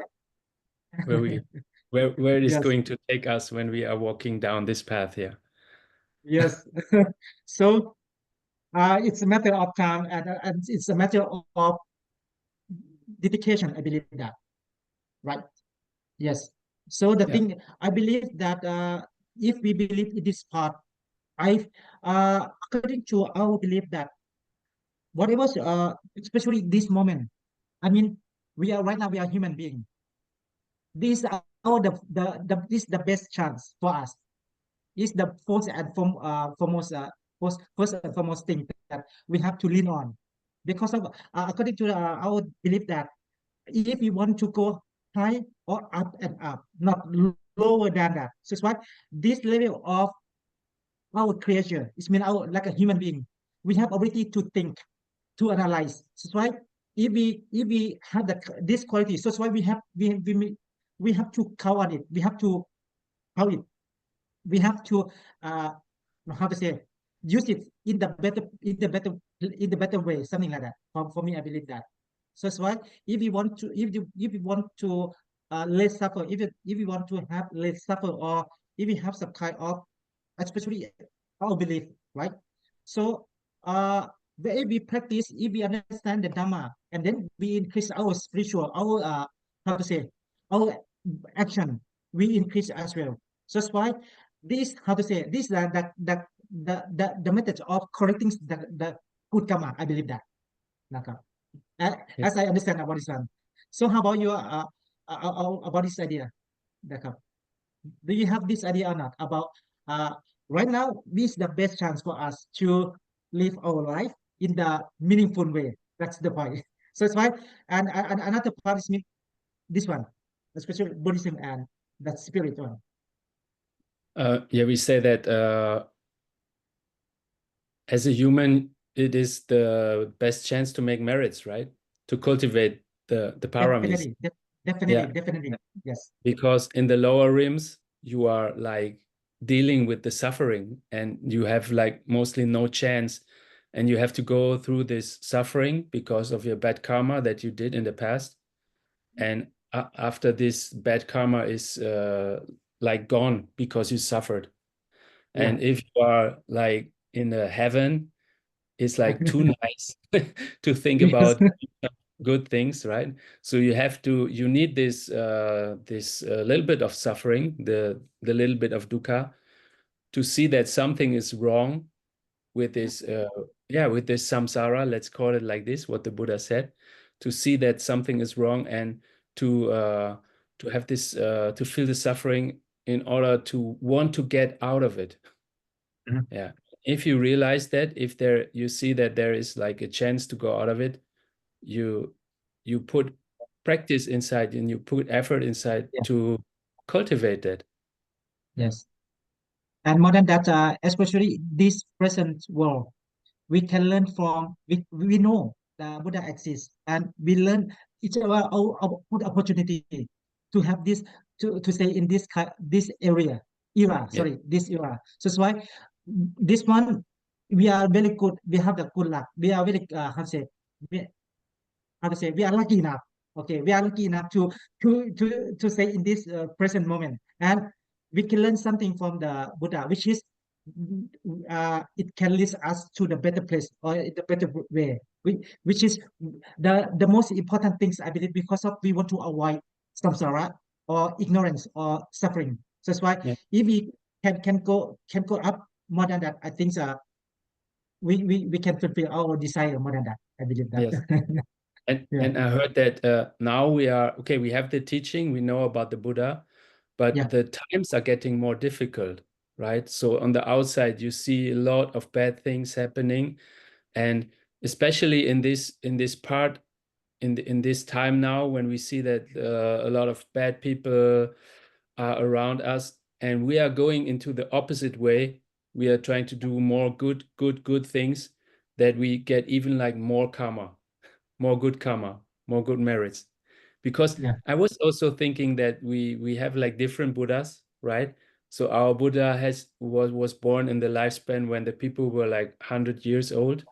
where it is yes, going to take us when we are walking down this path here. yes. So it's a matter of time, and it's a matter of dedication. I believe that, right? Yes. So the Yeah. thing I believe that if we believe in this part, I according to our belief that whatever especially this moment, I mean, we are right now, we are human being. These are this the best chance for us. Is the foremost first and foremost thing that we have to lean on, because of according to our belief that if we want to go high or up and up, not lower than that. So it's why this level of our creature is mean our like a human being, we have ability to think, to analyze. So it's why if we have this quality, so it's why we have to count on it. We have to count it. We have to uh how to say, use it in the better way, something like that. For me, I believe that. So that's why if you want to less suffer, if you want to have less suffer, or if you have some kind of, especially our belief, right? So if we practice, if we understand the Dhamma, and then we increase our spiritual, our how to say, our action, we increase as well. So that's why this, how to say, this the method of correcting the good karma. I believe that. Nakam. Yeah. As I understand about this one. So how about you about this idea, Nakam? Do you have this idea or not about uh, right now? This is the best chance for us to live our life in the meaningful way. That's the point. So it's why, and another part is this one, especially Buddhism and that spirit one. Yeah, we say that as a human, it is the best chance to make merits, right? To cultivate the paramis. Definitely, Yeah. definitely, yes. Because in the lower rims, you are like dealing with the suffering, and you have like mostly no chance, and you have to go through this suffering because of your bad karma that you did in the past. And after this bad karma is like gone because you suffered. And if you are like in a heaven, it's like too nice to think Yes. about good things, right? So you need this little bit of suffering, the little bit of dukkha, to see that something is wrong with this with this samsara, let's call it like this, what the Buddha said, to see that something is wrong, and to have this to feel the suffering in order to want to get out of it. Mhm. Yeah. If you realize that, you see that there is like a chance to go out of it, you put practice inside, and you put effort inside Yeah. to cultivate that. Yes. And more than that, especially this present world, we can learn from, we know the Buddha exists, and we learn each our good opportunity to have this, to say in this era, Yeah. sorry, this era. So that's why this one, we are very good, we have the good luck, we are very we, how to say, we are lucky enough. Okay, we are lucky enough to say in this present moment, and we can learn something from the Buddha, which is it can lead us to the better place, or the better way, which is the most important things, I believe, because of we want to avoid samsara, or ignorance or suffering. So that's why Yeah. if we can go up more than that, I think we can fulfill our desire more than that. I believe that. Yes. And Yeah. and I heard that now we have the teaching, we know about the Buddha, but Yeah. the times are getting more difficult, right? So on the outside, you see a lot of bad things happening, and especially in this part, in this time now, when we see that a lot of bad people are around us, and we are going into the opposite way. We are trying to do more good things, that we get even like more karma, more good karma, more good merits. Because Yeah. I was also thinking that we have like different Buddhas, right? So our Buddha was born in the lifespan when the people were like 100 years old,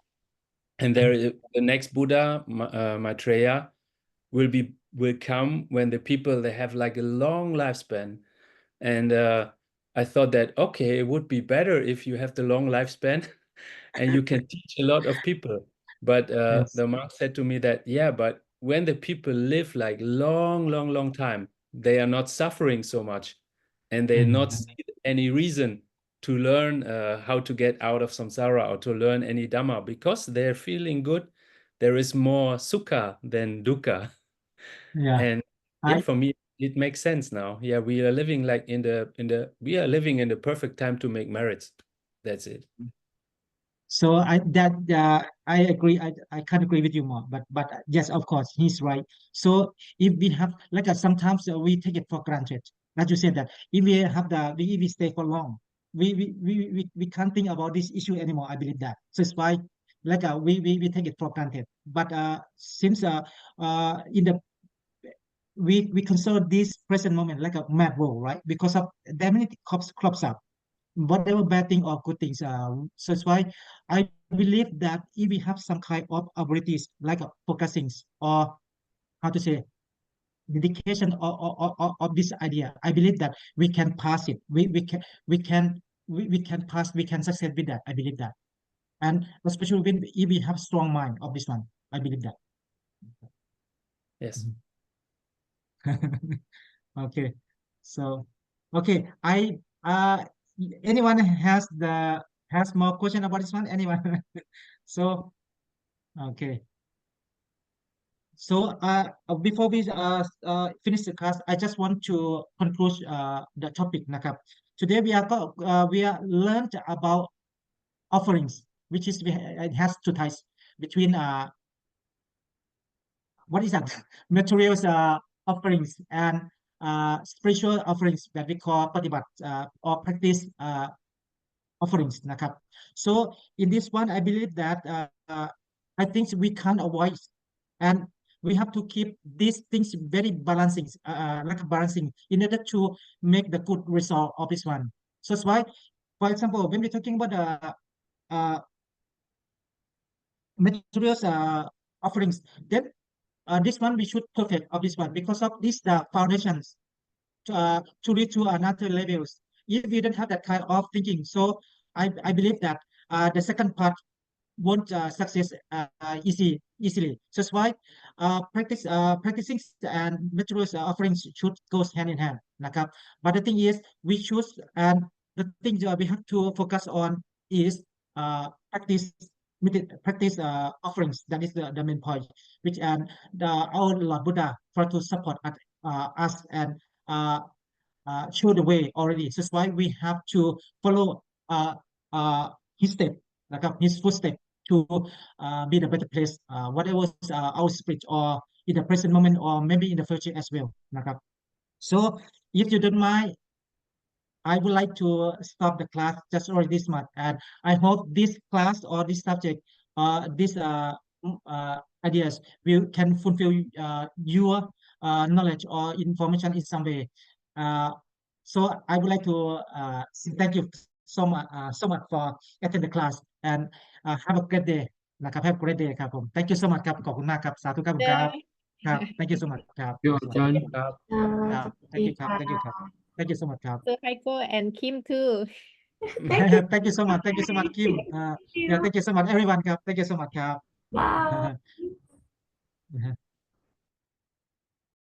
and the next Buddha, Maitreya, will come when the people, they have like a long lifespan. And I thought that, okay, it would be better if you have the long lifespan and you can teach a lot of people. But Yes. the monk said to me that, yeah, but when the people live like long time, they are not suffering so much, and they not see any reason to learn how to get out of samsara or to learn any Dhamma, because they're feeling good. There is more sukha than dukkha. Yeah. And yeah, for me, it makes sense now. Yeah, we are living like we are living in the perfect time to make merits. That's it. So I agree. I can't agree with you more. But yes, of course, he's right. So if we have like sometimes we take it for granted. Like you said that if we have if we stay for long, we can't think about this issue anymore. I believe that. So it's why like we take it for granted. But since in the we consider this present moment like a mad world, right? Because of that many crops up, whatever bad thing or good things. So it's why I believe that if we have some kind of abilities like focusing or how to say dedication of this idea, I believe that we can pass it. We can pass. We can succeed with that. I believe that, and especially when if we have strong mind of this one, I believe that. Yes. Okay, so okay, anyone has more question about this one? Anyone? So okay. So before we finish the class, I just want to conclude the topic. Nakap. Today we are learned about offerings, which is it has two types between what is that? Materials offerings and spiritual offerings that we call patibat or practice offerings. Nakap. So in this one, I believe that I think we can't avoid, and we have to keep these things very balancing, like balancing, in order to make the good result of this one. So that's why, for example, when we're talking about the materials offerings, then this one we should perfect of this one because of this the foundations to reach to another levels. If we don't have that kind of thinking, so I believe that the second part won't success easily. So that's why practicing and materials offerings should go hand in hand. Nakap. But the thing is, we choose and the thing we have to focus on is practice offerings. That is the main point, which our Lord Buddha try to support us and uh, show the way already. So that's why we have to follow his step, like his footstep to be the better place, whatever our spirit or in the present moment or maybe in the future as well. Nakap. So if you don't mind, I would like to stop the class just already this month, and I hope this class or this subject, these ideas will can fulfill your knowledge or information in some way. Uh, so I would like to say thank you so much for attending the class and have a great day นะครับ have a great day ครับผม thank you so much ครับขอบคุณมากครับสาธุครับผมครับครับ thank you so much ครับ Your สวัสดี turn. ครับ thank you ครับ thank you ครับ thank you so much ครับ So Heiko and Kim too. Thank you so much. Thank you so much, Kim. Yeah, thank you so much, everyone. Thank you so much. Bye.